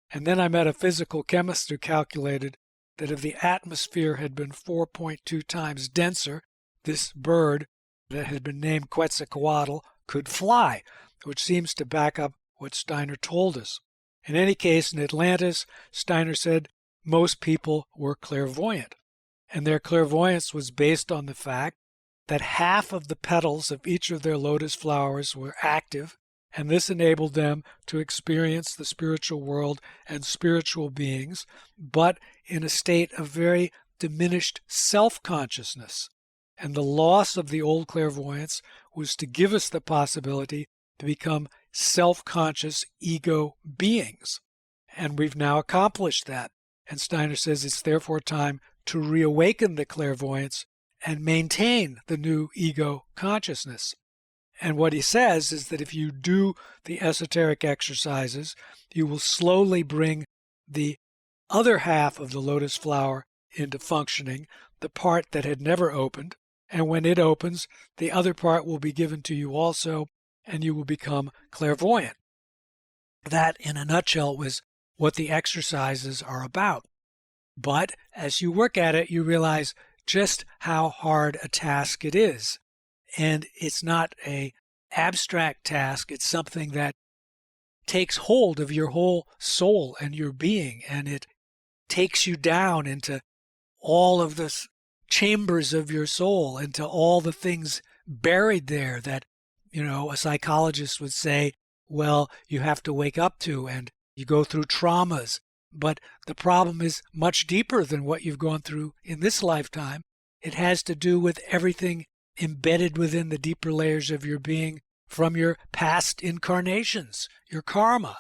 And then I met a physical chemist who calculated that if the atmosphere had been 4.2 times denser, this bird that had been named Quetzalcoatl could fly, which seems to back up what Steiner told us. In any case, in Atlantis, Steiner said most people were clairvoyant, and their clairvoyance was based on the fact that half of the petals of each of their lotus flowers were active, and this enabled them to experience the spiritual world and spiritual beings, but in a state of very diminished self-consciousness. And the loss of the old clairvoyance was to give us the possibility to become self-conscious ego beings. And we've now accomplished that. And Steiner says it's therefore time to reawaken the clairvoyance and maintain the new ego consciousness. And what he says is that if you do the esoteric exercises, you will slowly bring the other half of the lotus flower into functioning, the part that had never opened. And when it opens, the other part will be given to you also, and you will become clairvoyant. That, in a nutshell, was what the exercises are about. But as you work at it, you realize just how hard a task it is. And it's not an abstract task. It's something that takes hold of your whole soul and your being, and it takes you down into all of the chambers of your soul, into all the things buried there that, a psychologist would say, well, you have to wake up to, and you go through traumas. But the problem is much deeper than what you've gone through in this lifetime. It has to do with everything embedded within the deeper layers of your being from your past incarnations, your karma.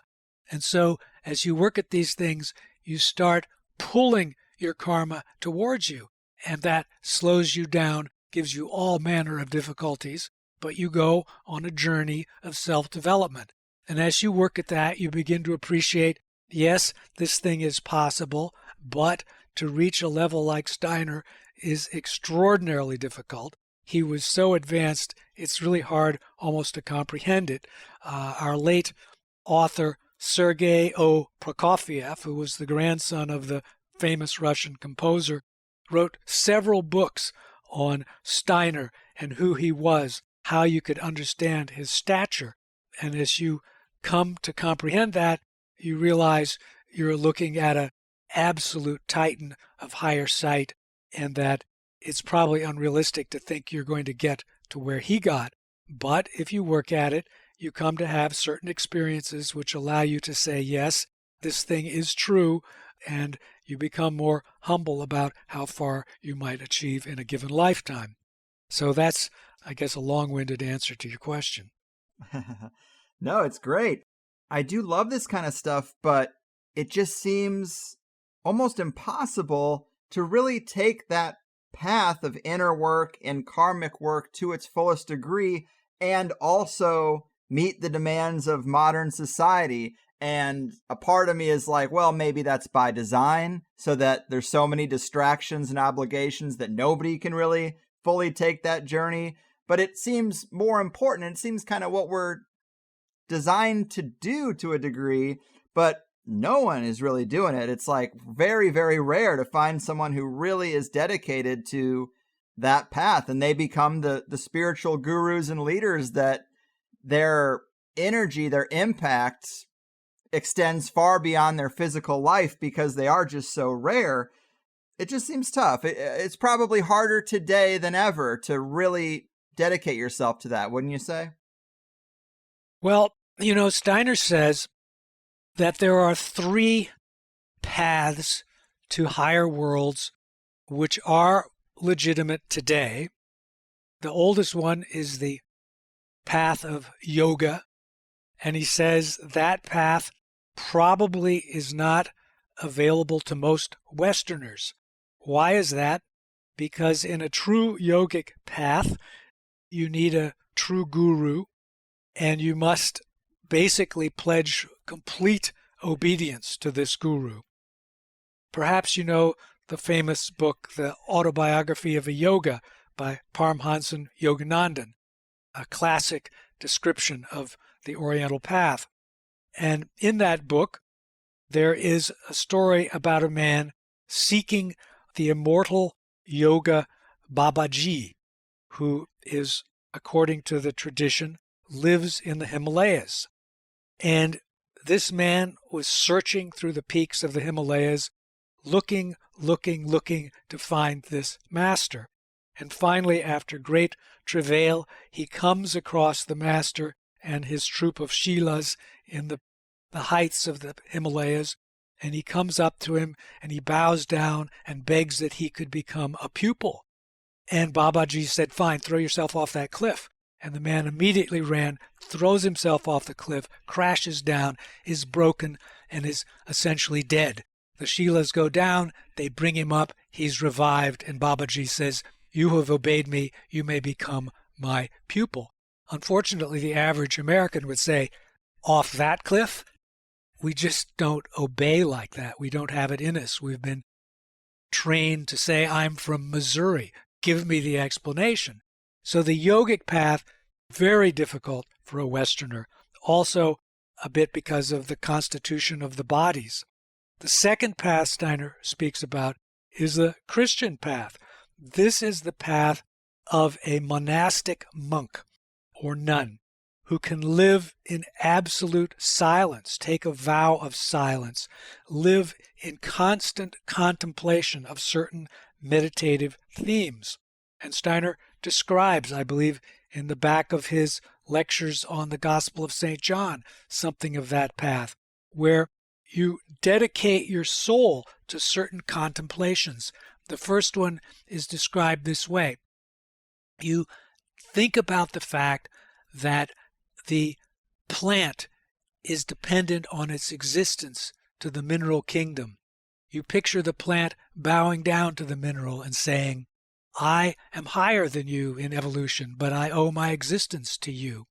And so as you work at these things, you start pulling your karma towards you, and that slows you down, gives you all manner of difficulties, but you go on a journey of self-development. And as you work at that, you begin to appreciate, yes, this thing is possible, but to reach a level like Steiner is extraordinarily difficult. He was so advanced, it's really hard almost to comprehend it. Our late author, Sergei O. Prokofiev, who was the grandson of the famous Russian composer, wrote several books on Steiner and who he was, how you could understand his stature. And as you come to comprehend that, you realize you're looking at an absolute titan of higher sight, and that it's probably unrealistic to think you're going to get to where he got. But if you work at it, you come to have certain experiences which allow you to say, yes, this thing is true, and you become more humble about how far you might achieve in a given lifetime. So that's, I guess, a long-winded answer to your question. No, it's great. I do love this kind of stuff, but it just seems almost impossible to really take that path of inner work and karmic work to its fullest degree and also meet the demands of modern society. And a part of me is like, well, maybe that's by design, so that there's so many distractions and obligations that nobody can really fully take that journey. But it seems more important. It seems kind of what we're designed to do to a degree, but no one is really doing it. It's like very, very rare to find someone who really is dedicated to that path, and they become the spiritual gurus and leaders that their energy, their impact extends far beyond their physical life because they are just so rare. It just seems tough. It's probably harder today than ever to really dedicate yourself to that, wouldn't you say? Well, Steiner says that there are 3 paths to higher worlds which are legitimate today. The oldest one is the path of yoga, and he says that path probably is not available to most Westerners. Why is that? Because in a true yogic path, you need a true guru, and you must basically pledge complete obedience to this guru. Perhaps you know the famous book, The Autobiography of a Yoga by Paramhansa Yoganandan, a classic description of the Oriental path. And in that book, there is a story about a man seeking the immortal yoga Babaji, who is, according to the tradition, lives in the Himalayas. And this man was searching through the peaks of the Himalayas, looking to find this master. And finally, after great travail, he comes across the master and his troop of Shilas in the heights of the Himalayas, and he comes up to him and he bows down and begs that he could become a pupil. And Babaji said, fine, throw yourself off that cliff. And the man immediately ran, throws himself off the cliff, crashes down, is broken, and is essentially dead. The Shilas go down, they bring him up, he's revived, and Babaji says, you have obeyed me, you may become my pupil. Unfortunately, the average American would say, off that cliff? We just don't obey like that. We don't have it in us. We've been trained to say, I'm from Missouri. Give me the explanation. So the yogic path, very difficult for a Westerner. Also a bit because of the constitution of the bodies. The second path Steiner speaks about is the Christian path. This is the path of a monastic monk or nun who can live in absolute silence, take a vow of silence, live in constant contemplation of certain meditative themes. And Steiner describes, I believe, in the back of his lectures on the Gospel of St. John, something of that path, where you dedicate your soul to certain contemplations. The first one is described this way. You think about the fact that the plant is dependent on its existence to the mineral kingdom. You picture the plant bowing down to the mineral and saying, I am higher than you in evolution, but I owe my existence to you.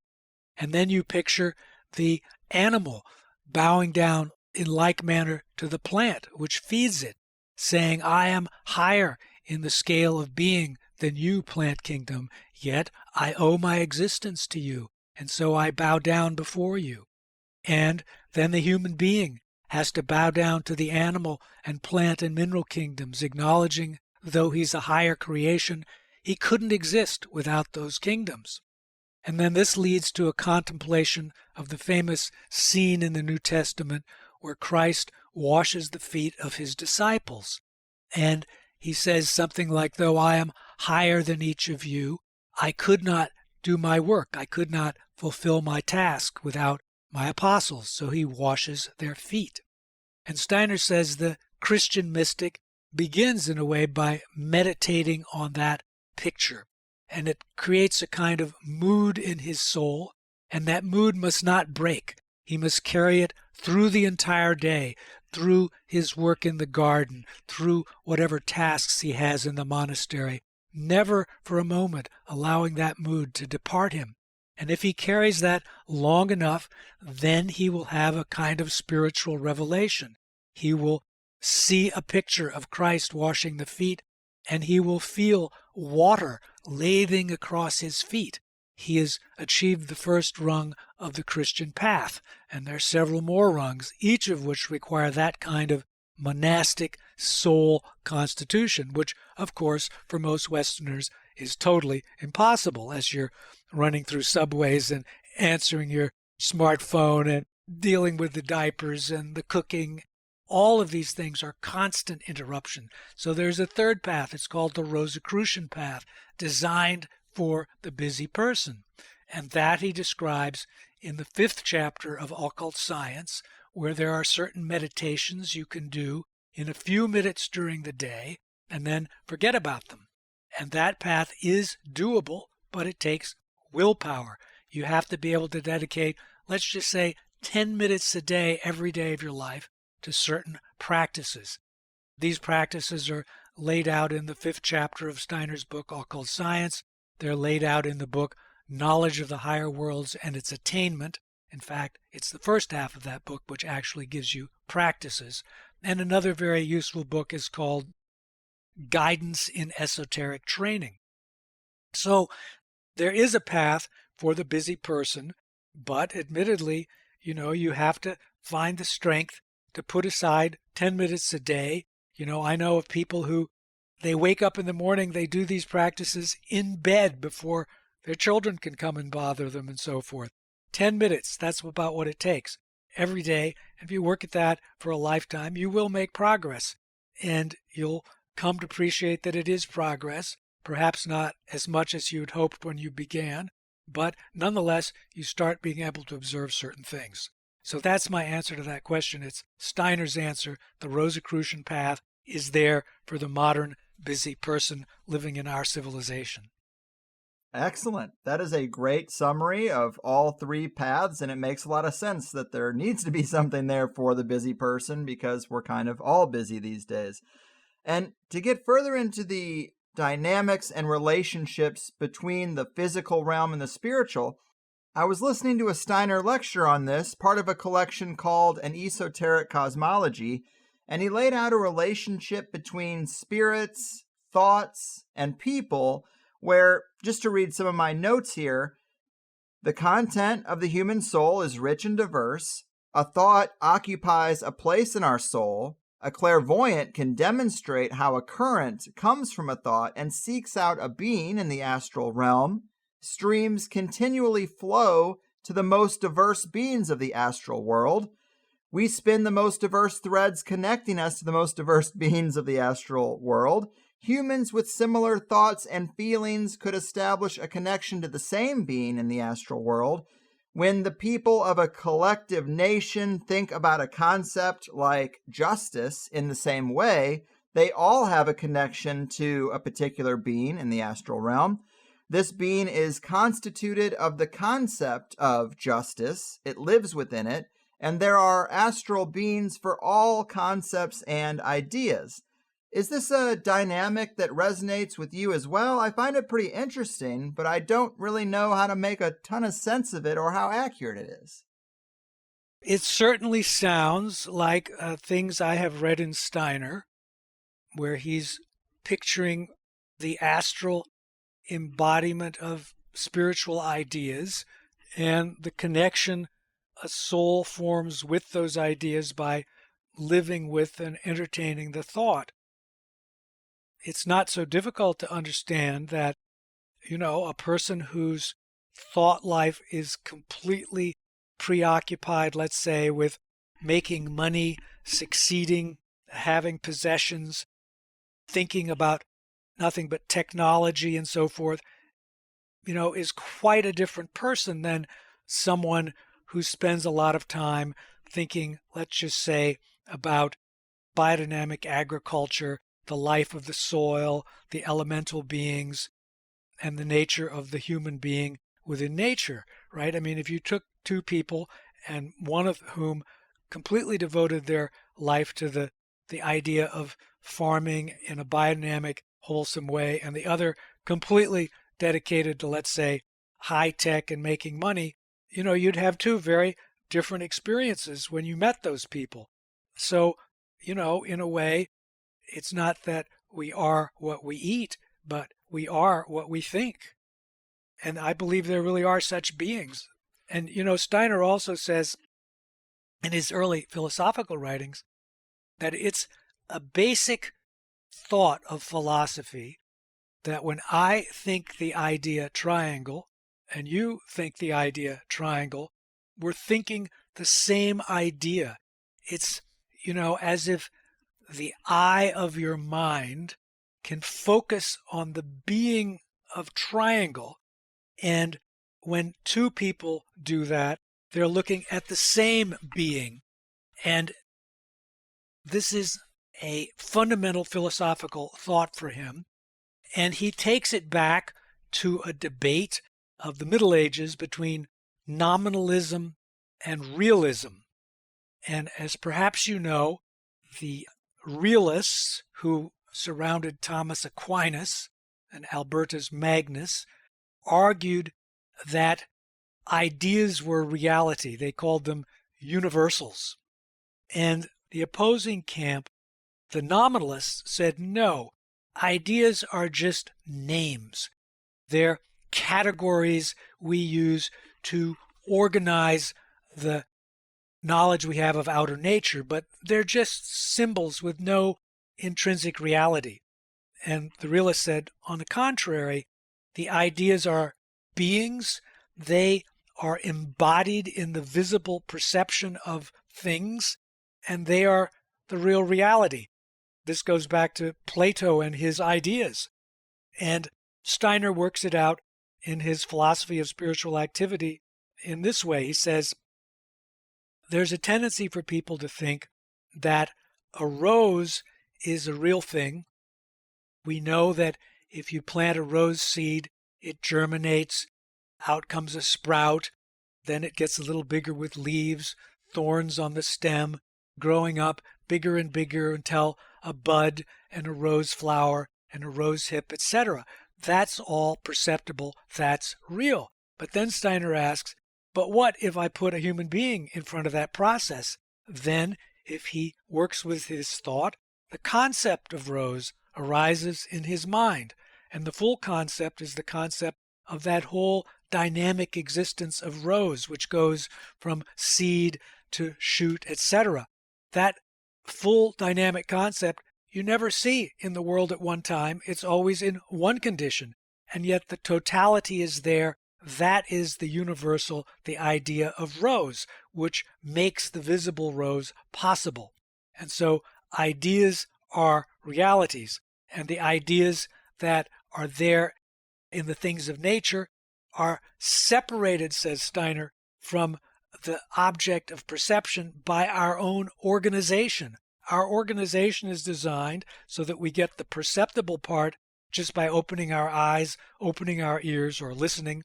And then you picture the animal bowing down in like manner to the plant, which feeds it, saying, I am higher in the scale of being than you, plant kingdom, yet I owe my existence to you, and so I bow down before you. And then the human being has to bow down to the animal and plant and mineral kingdoms, acknowledging, though he's a higher creation, he couldn't exist without those kingdoms. And then this leads to a contemplation of the famous scene in the New Testament where Christ washes the feet of his disciples. And he says something like, though I am higher than each of you, I could not do my work. I could not fulfill my task without my apostles. So he washes their feet. And Steiner says the Christian mystic begins in a way by meditating on that picture. And it creates a kind of mood in his soul, and that mood must not break. He must carry it through the entire day, through his work in the garden, through whatever tasks he has in the monastery, never for a moment allowing that mood to depart him. And if he carries that long enough, then he will have a kind of spiritual revelation. He will see a picture of Christ washing the feet, and he will feel water lathing across his feet. He has achieved the first rung of the Christian path, and there are several more rungs, each of which require that kind of monastic soul constitution, which, of course, for most Westerners is totally impossible as you're running through subways and answering your smartphone and dealing with the diapers and the cooking. All of these things are constant interruption. So there's a third path. It's called the Rosicrucian path, designed for the busy person. And that he describes in the 5th chapter of Occult Science, where there are certain meditations you can do in a few minutes during the day and then forget about them. And that path is doable, but it takes willpower. You have to be able to dedicate, let's just say, 10 minutes a day every day of your life to certain practices. These practices are laid out in the 5th chapter of Steiner's book, Occult Science. They're laid out in the book, Knowledge of the Higher Worlds and Its Attainment. In fact, it's the first half of that book which actually gives you practices. And another very useful book is called Guidance in Esoteric Training. So there is a path for the busy person, but admittedly, you have to find the strength to put aside 10 minutes a day. I know of people who they wake up in the morning, they do these practices in bed before their children can come and bother them and so forth. 10 minutes, that's about what it takes every day. If you work at that for a lifetime, you will make progress, and you'll come to appreciate that it is progress, perhaps not as much as you'd hoped when you began, but nonetheless, you start being able to observe certain things. So that's my answer to that question. It's Steiner's answer. The Rosicrucian path is there for the modern busy person living in our civilization. Excellent. That is a great summary of all three paths, and it makes a lot of sense that there needs to be something there for the busy person because we're kind of all busy these days. And to get further into the dynamics and relationships between the physical realm and the spiritual, I was listening to a Steiner lecture on this, part of a collection called An Esoteric Cosmology, and he laid out a relationship between spirits, thoughts, and people where, just to read some of my notes here, the content of the human soul is rich and diverse. A thought occupies a place in our soul. A clairvoyant can demonstrate how a current comes from a thought and seeks out a being in the astral realm. Streams continually flow to the most diverse beings of the astral world. We spin the most diverse threads connecting us to the most diverse beings of the astral world. Humans with similar thoughts and feelings could establish a connection to the same being in the astral world. When the people of a collective nation think about a concept like justice in the same way, they all have a connection to a particular being in the astral realm. This being is constituted of the concept of justice. It lives within it, and there are astral beings for all concepts and ideas. Is this a dynamic that resonates with you as well? I find it pretty interesting, but I don't really know how to make a ton of sense of it or how accurate it is. It certainly sounds like things I have read in Steiner, where he's picturing the astral embodiment of spiritual ideas and the connection a soul forms with those ideas by living with and entertaining the thought. It's not so difficult to understand that, a person whose thought life is completely preoccupied, let's say, with making money, succeeding, having possessions, thinking about nothing but technology and so forth, is quite a different person than someone who spends a lot of time thinking, let's just say, about biodynamic agriculture, the life of the soil, the elemental beings, and the nature of the human being within nature, right? I mean, if you took two people and one of whom completely devoted their life to the idea of farming in a biodynamic, wholesome way, and the other completely dedicated to, let's say, high tech and making money, you'd have two very different experiences when you met those people. So, in a way, it's not that we are what we eat, but we are what we think. And I believe there really are such beings. And, Steiner also says in his early philosophical writings that it's a basic thought of philosophy that when I think the idea triangle and you think the idea triangle, we're thinking the same idea. It's, as if the eye of your mind can focus on the being of triangle. And when two people do that, they're looking at the same being. And this is a fundamental philosophical thought for him. And he takes it back to a debate of the Middle Ages between nominalism and realism. And as perhaps you know, the realists who surrounded Thomas Aquinas and Albertus Magnus argued that ideas were reality. They called them universals. And the opposing camp, the nominalists, said no, ideas are just names. They're categories we use to organize the knowledge we have of outer nature, but they're just symbols with no intrinsic reality. And the realist said, on the contrary, the ideas are beings. They are embodied in the visible perception of things, and they are the real reality. This goes back to Plato and his ideas. And Steiner works it out in his philosophy of spiritual activity in this way. He says, there's a tendency for people to think that a rose is a real thing. We know that if you plant a rose seed, it germinates, out comes a sprout, then it gets a little bigger with leaves, thorns on the stem, growing up bigger and bigger until a bud and a rose flower and a rose hip, etc. That's all perceptible. That's real. But then Steiner asks, but what if I put a human being in front of that process? Then, if he works with his thought, the concept of rose arises in his mind. And the full concept is the concept of that whole dynamic existence of rose, which goes from seed to shoot, etc. That full dynamic concept you never see in the world at one time. It's always in one condition. And yet the totality is there that is the universal, the idea of rose, which makes the visible rose possible. And so ideas are realities, and the ideas that are there in the things of nature are separated, says Steiner, from the object of perception by our own organization. Our organization is designed so that we get the perceptible part just by opening our eyes, opening our ears, or listening.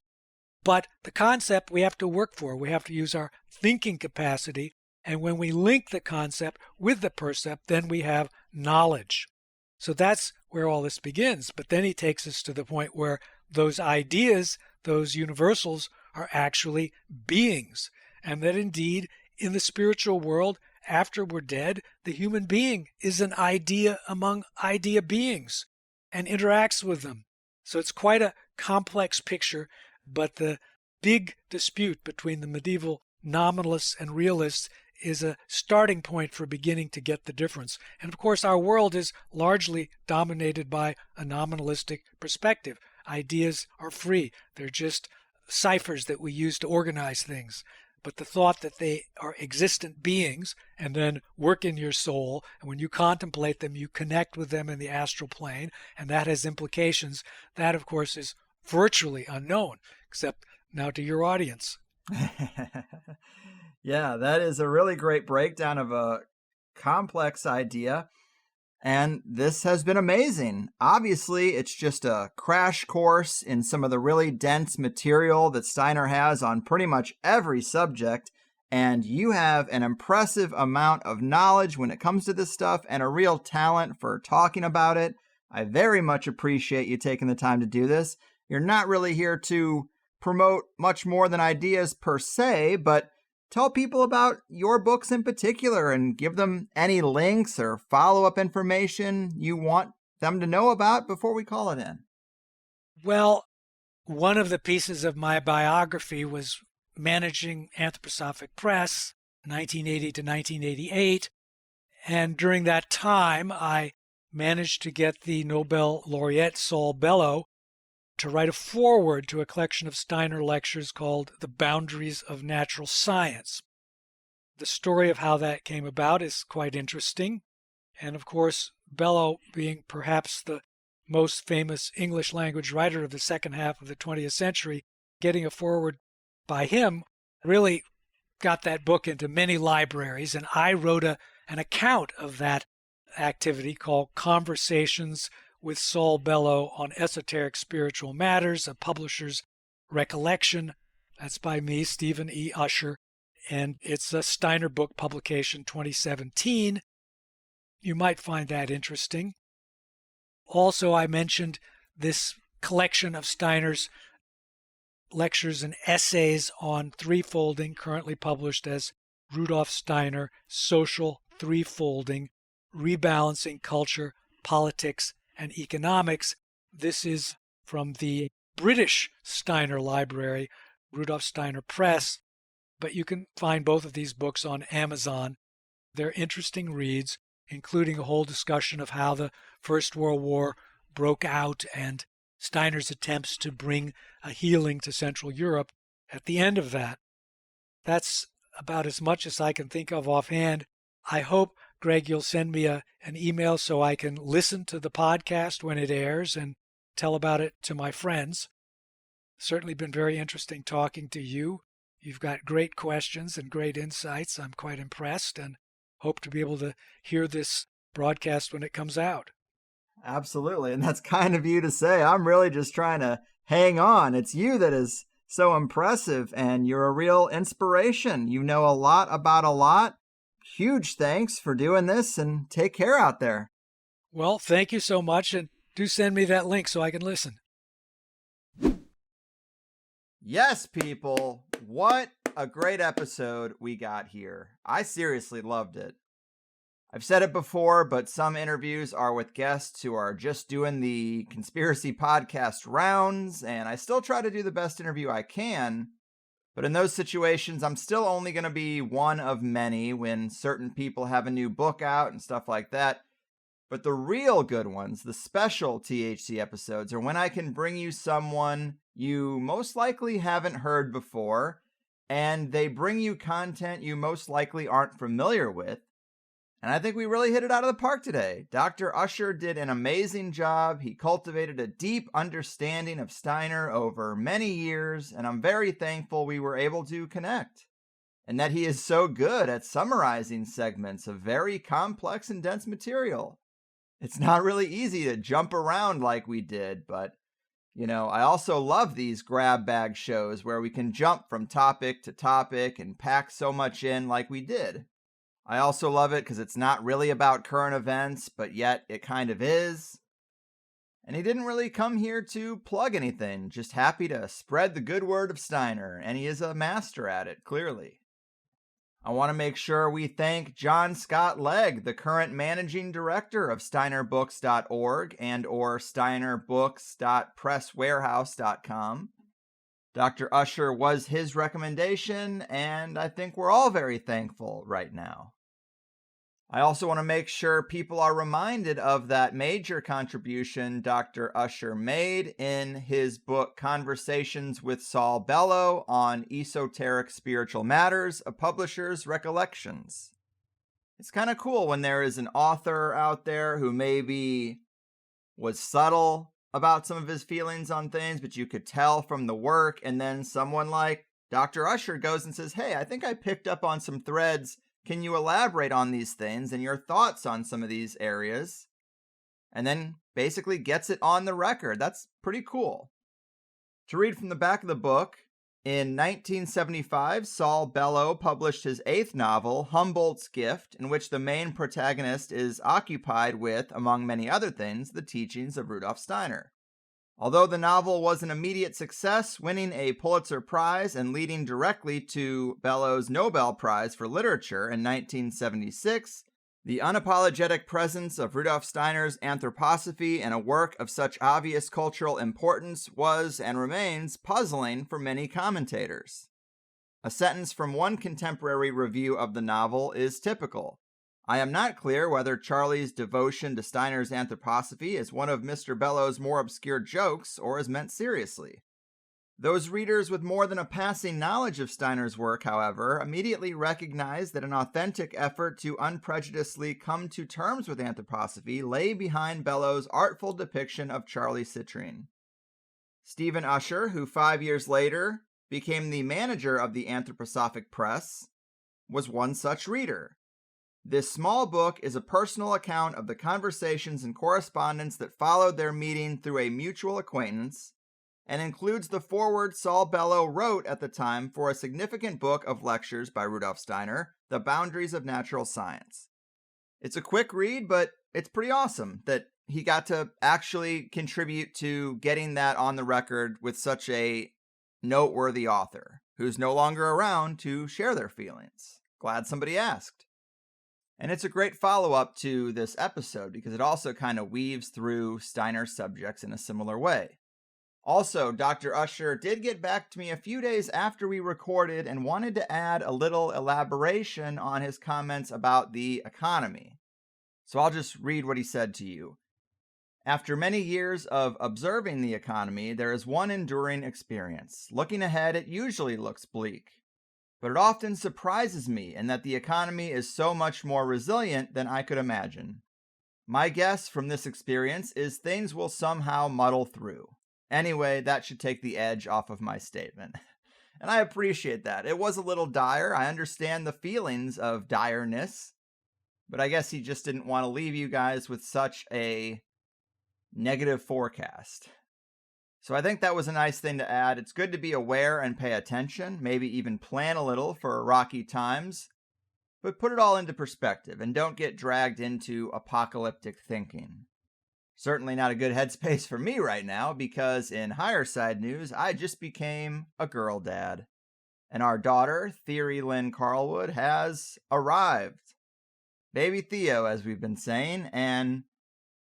But the concept we have to work for. We have to use our thinking capacity. And when we link the concept with the percept, then we have knowledge. So that's where all this begins. But then he takes us to the point where those ideas, those universals, are actually beings. And that indeed, in the spiritual world, after we're dead, the human being is an idea among idea beings and interacts with them. So it's quite a complex picture, but the big dispute between the medieval nominalists and realists is a starting point for beginning to get the difference. And of course, our world is largely dominated by a nominalistic perspective. Ideas are free. They're just ciphers that we use to organize things. But the thought that they are existent beings and then work in your soul, and when you contemplate them, you connect with them in the astral plane, and that has implications, that of course is virtually unknown, except now to your audience. Yeah, that is a really great breakdown of a complex idea. And this has been amazing. Obviously, it's just a crash course in some of the really dense material that Steiner has on pretty much every subject. And you have an impressive amount of knowledge when it comes to this stuff and a real talent for talking about it. I very much appreciate you taking the time to do this. You're not really here to promote much more than ideas per se, but tell people about your books in particular and give them any links or follow-up information you want them to know about before we call it in. Well, one of the pieces of my biography was managing Anthroposophic Press, 1980 to 1988. And during that time, I managed to get the Nobel laureate Saul Bellow to write a foreword to a collection of Steiner lectures called The Boundaries of Natural Science. The story of how that came about is quite interesting. And of course, Bellow, being perhaps the most famous English language writer of the second half of the 20th century, getting a foreword by him really got that book into many libraries. And I wrote an account of that activity called Conversations with Saul Bellow on Esoteric Spiritual Matters, a publisher's Recollection. That's by me, Stephen E. Usher, and it's a Steiner book publication, 2017. You might find that interesting. Also, I mentioned this collection of Steiner's lectures and essays on threefolding, currently published as Rudolf Steiner, Social Threefolding, Rebalancing Culture, Politics, and Economics. This is from the British Steiner Library, Rudolf Steiner Press, but you can find both of these books on Amazon. They're interesting reads, including a whole discussion of how the First World War broke out and Steiner's attempts to bring a healing to Central Europe at the end of that. That's about as much as I can think of offhand. I hope, Greg, you'll send me an email so I can listen to the podcast when it airs and tell about it to my friends. Certainly been very interesting talking to you. You've got great questions and great insights. I'm quite impressed and hope to be able to hear this broadcast when it comes out. Absolutely. And that's kind of you to say. I'm really just trying to hang on. It's you that is so impressive, and you're a real inspiration. You know a lot about a lot. Huge thanks for doing this, and take care out there. Well, thank you so much, and do send me that link so I can listen. Yes, people, what a great episode we got here. I seriously loved it. I've said it before, but some interviews are with guests who are just doing the conspiracy podcast rounds, and I still try to do the best interview I can. But in those situations, I'm still only going to be one of many when certain people have a new book out and stuff like that. But the real good ones, the special THC episodes, are when I can bring you someone you most likely haven't heard before, and they bring you content you most likely aren't familiar with. And I think we really hit it out of the park today. Dr. Usher did an amazing job. He cultivated a deep understanding of Steiner over many years, and I'm very thankful we were able to connect. And that he is so good at summarizing segments of very complex and dense material. It's not really easy to jump around like we did, but, I also love these grab bag shows where we can jump from topic to topic and pack so much in like we did. I also love it because it's not really about current events, but yet it kind of is. And he didn't really come here to plug anything, just happy to spread the good word of Steiner, and he is a master at it, clearly. I want to make sure we thank John Scott Legg, the current managing director of steinerbooks.org and or steinerbooks.presswarehouse.com. Dr. Usher was his recommendation, and I think we're all very thankful right now. I also want to make sure people are reminded of that major contribution Dr. Usher made in his book Conversations with Saul Bellow on Esoteric Spiritual Matters, a publisher's Recollections. It's kind of cool when there is an author out there who maybe was subtle about some of his feelings on things, but you could tell from the work, and then someone like Dr. Usher goes and says, hey, I think I picked up on some threads. Can you elaborate on these things and your thoughts on some of these areas? And then basically gets it on the record. That's pretty cool. To read from the back of the book, in 1975, Saul Bellow published his 8th novel, Humboldt's Gift, in which the main protagonist is occupied with, among many other things, the teachings of Rudolf Steiner. Although the novel was an immediate success, winning a Pulitzer Prize and leading directly to Bellow's Nobel Prize for Literature in 1976, the unapologetic presence of Rudolf Steiner's Anthroposophy in a work of such obvious cultural importance was and remains puzzling for many commentators. A sentence from one contemporary review of the novel is typical. I am not clear whether Charlie's devotion to Steiner's Anthroposophy is one of Mr. Bellow's more obscure jokes or is meant seriously. Those readers with more than a passing knowledge of Steiner's work, however, immediately recognize that an authentic effort to unprejudicedly come to terms with Anthroposophy lay behind Bellow's artful depiction of Charlie Citrine. Stephen Usher, who 5 years later became the manager of the Anthroposophic Press, was one such reader. This small book is a personal account of the conversations and correspondence that followed their meeting through a mutual acquaintance, and includes the foreword Saul Bellow wrote at the time for a significant book of lectures by Rudolf Steiner, The Boundaries of Natural Science. It's a quick read, but it's pretty awesome that he got to actually contribute to getting that on the record with such a noteworthy author, who's no longer around to share their feelings. Glad somebody asked. And it's a great follow-up to this episode because it also kind of weaves through Steiner's subjects in a similar way. Also, Dr. Usher did get back to me a few days after we recorded and wanted to add a little elaboration on his comments about the economy. So I'll just read what he said to you. After many years of observing the economy, there is one enduring experience. Looking ahead, it usually looks bleak. But it often surprises me in that the economy is so much more resilient than I could imagine. My guess from this experience is things will somehow muddle through. Anyway, that should take the edge off of my statement. And I appreciate that. It was a little dire. I understand the feelings of direness. But I guess he just didn't want to leave you guys with such a negative forecast. So I think that was a nice thing to add. It's good to be aware and pay attention, maybe even plan a little for rocky times, but put it all into perspective and don't get dragged into apocalyptic thinking. Certainly not a good headspace for me right now because in higher side news, I just became a girl dad. And our daughter, Theory Lynn Carlwood, has arrived. Baby Theo, as we've been saying, and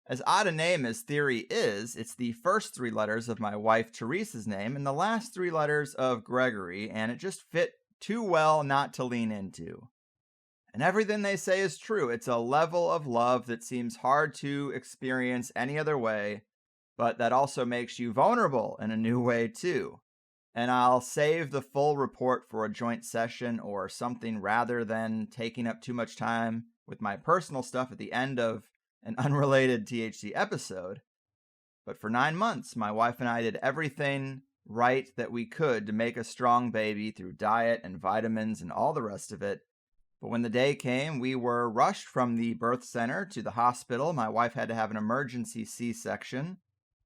as odd a name as Theory is, it's the first 3 letters of my wife Teresa's name and the last 3 letters of Gregory, and it just fit too well not to lean into. And everything they say is true. It's a level of love that seems hard to experience any other way, but that also makes you vulnerable in a new way too. And I'll save the full report for a joint session or something rather than taking up too much time with my personal stuff at the end of an unrelated THC episode. But for 9 months, my wife and I did everything right that we could to make a strong baby through diet and vitamins and all the rest of it. But when the day came, we were rushed from the birth center to the hospital. My wife had to have an emergency C-section.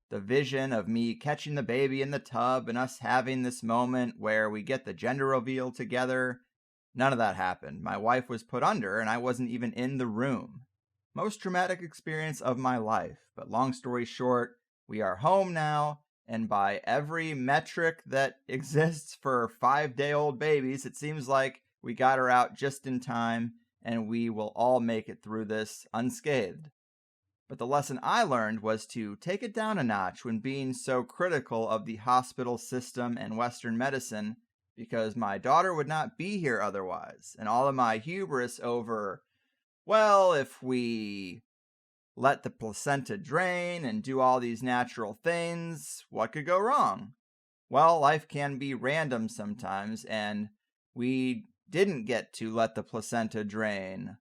The vision of me catching the baby in the tub and us having this moment where we get the gender reveal together, none of that happened. My wife was put under and I wasn't even in the room. Most traumatic experience of my life. But long story short, we are home now, and by every metric that exists for 5-day-old babies, it seems like we got her out just in time, and we will all make it through this unscathed. But the lesson I learned was to take it down a notch when being so critical of the hospital system and Western medicine, because my daughter would not be here otherwise. And all of my hubris over, well, if we let the placenta drain and do all these natural things, what could go wrong? Well, life can be random sometimes, and we didn't get to let the placenta drain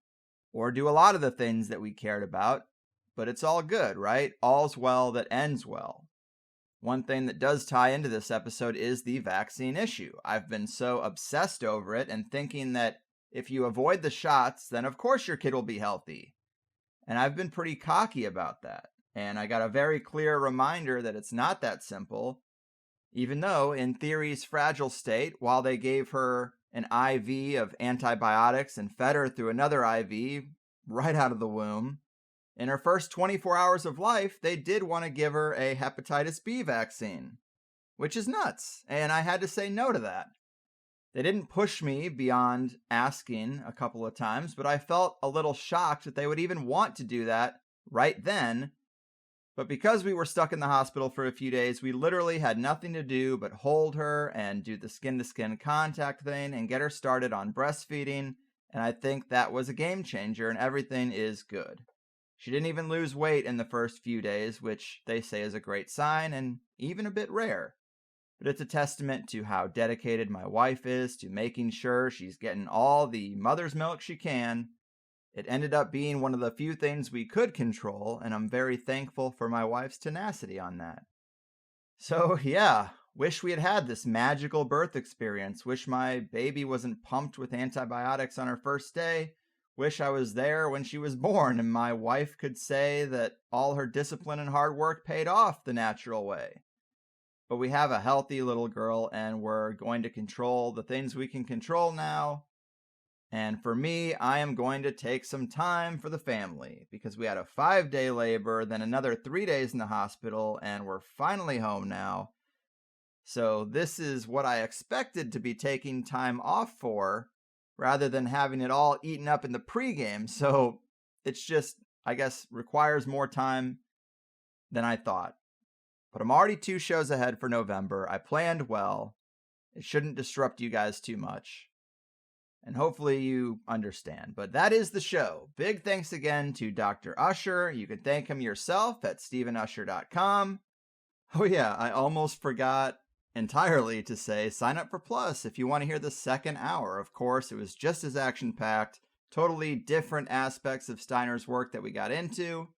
or do a lot of the things that we cared about. But it's all good, right? All's well that ends well. One thing that does tie into this episode is the vaccine issue. I've been so obsessed over it and thinking that if you avoid the shots, then of course your kid will be healthy. And I've been pretty cocky about that. And I got a very clear reminder that it's not that simple. Even though, in theory's fragile state, while they gave her an IV of antibiotics and fed her through another IV right out of the womb, in her first 24 hours of life, they did want to give her a hepatitis B vaccine, which is nuts, and I had to say no to that. They didn't push me beyond asking a couple of times, but I felt a little shocked that they would even want to do that right then. But because we were stuck in the hospital for a few days, we literally had nothing to do but hold her and do the skin-to-skin contact thing and get her started on breastfeeding, and I think that was a game changer, and everything is good. She didn't even lose weight in the first few days, which they say is a great sign and even a bit rare. But it's a testament to how dedicated my wife is to making sure she's getting all the mother's milk she can. It ended up being one of the few things we could control, and I'm very thankful for my wife's tenacity on that. So yeah, wish we had had this magical birth experience. Wish my baby wasn't pumped with antibiotics on her first day. Wish I was there when she was born and my wife could say that all her discipline and hard work paid off the natural way. But we have a healthy little girl and we're going to control the things we can control now. And for me, I am going to take some time for the family because we had a 5-day labor, then another 3 days in the hospital, and we're finally home now. So this is what I expected to be taking time off for, rather than having it all eaten up in the pregame. So it's just, I guess, requires more time than I thought. But I'm already 2 shows ahead for November. I planned well. It shouldn't disrupt you guys too much. And hopefully you understand. But that is the show. Big thanks again to Dr. Usher. You can thank him yourself at stephenusher.com. Oh yeah, I almost forgot entirely to say sign up for Plus if you want to hear the second hour. Of course, it was just as action-packed, totally different aspects of Steiner's work that we got into.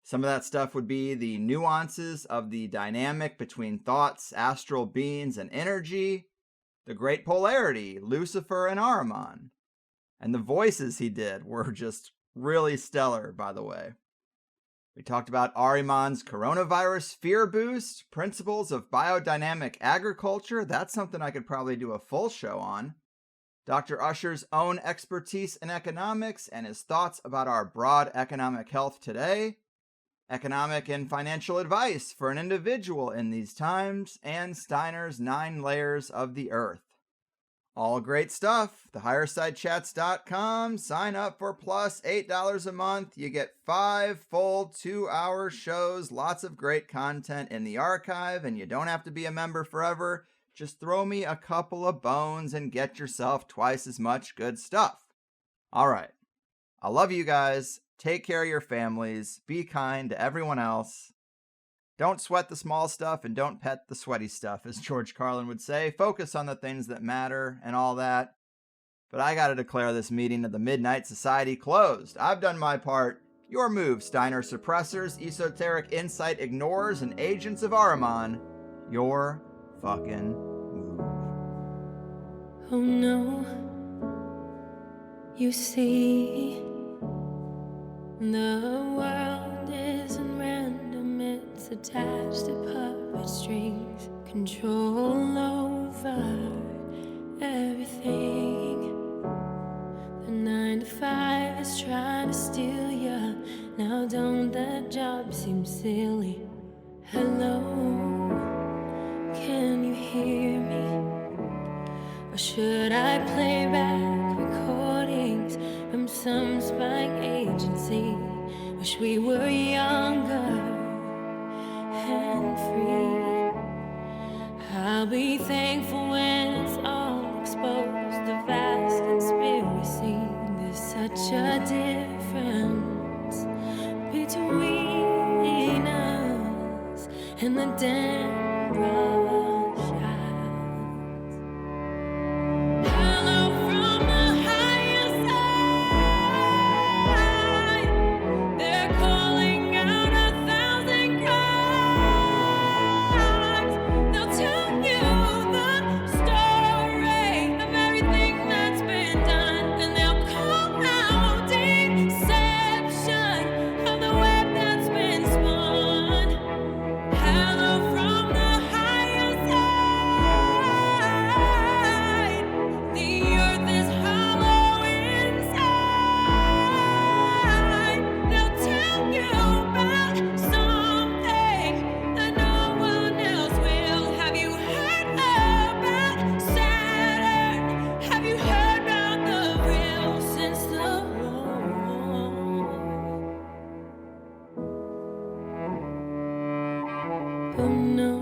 Some of that stuff would be the nuances of the dynamic between thoughts, astral beings, and energy, the great polarity, Lucifer and Ahriman. And the voices he did were just really stellar, by the way. We talked about Ahriman's coronavirus fear boost, principles of biodynamic agriculture. That's something I could probably do a full show on. Dr. Usher's own expertise in economics and his thoughts about our broad economic health today. Economic and financial advice for an individual in these times, and Steiner's 9 layers of the earth. All great stuff. TheHigherSideChats.com. Sign up for Plus, $8 a month. You get 5 full 2-hour shows, lots of great content in the archive, and you don't have to be a member forever. Just throw me a couple of bones and get yourself twice as much good stuff. All right. I love you guys. Take care of your families. Be kind to everyone else. Don't sweat the small stuff and don't pet the sweaty stuff, as George Carlin would say. Focus on the things that matter and all that. But I gotta declare this meeting of the Midnight Society closed. I've done my part. Your move, Steiner suppressors, esoteric insight ignorers, and agents of Ahriman. Your fucking move. Oh no, you see, the world isn't random, it's attached to puppet strings, control over everything. The 9 to 5 is trying to steal ya. Now don't that job seem silly? Hello, can you hear me? Or should I play back recordings from some spying agency? Wish we were younger and free. I'll be thankful when it's all exposed, the vast conspiracy. There's such a difference between us and the damn rush hours. Hello from the higher side. They're calling out 1,000 crimes. They'll tell you the story of everything that's been done, and they'll call out deception of the web that's been spun. Hello from the higher side. The earth is hollow inside. They'll tell you about something that no one else will. Have you heard about Saturn? Have you heard about the real since the war? Oh no,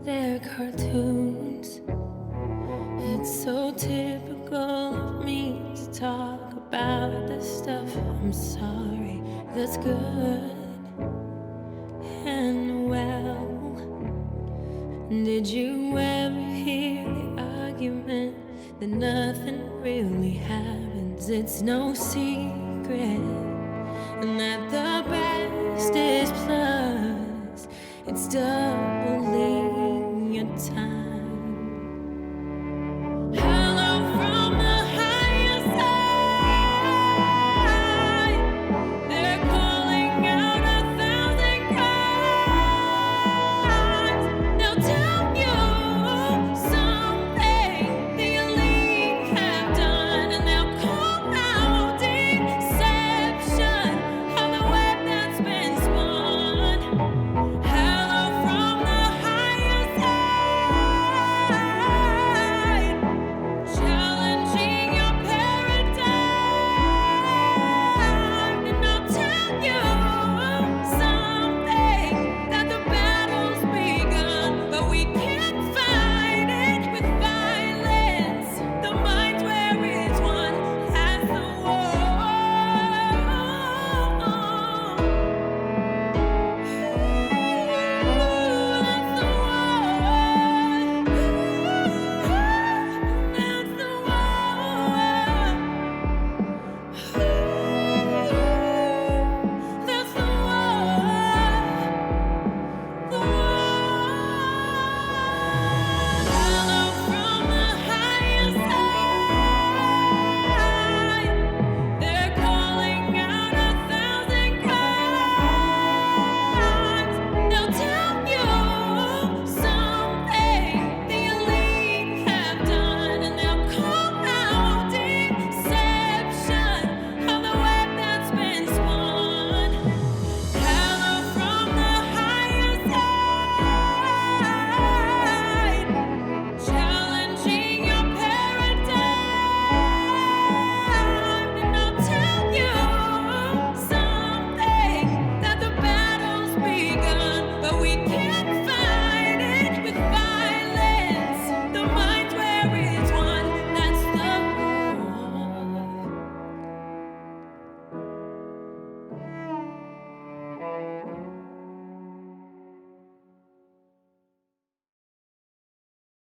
they're cartoons. It's so typical of me to talk about this stuff. I'm sorry, that's good and well. Did you ever hear the argument that nothing really happens? It's no secret, and that the best is plus. It's done.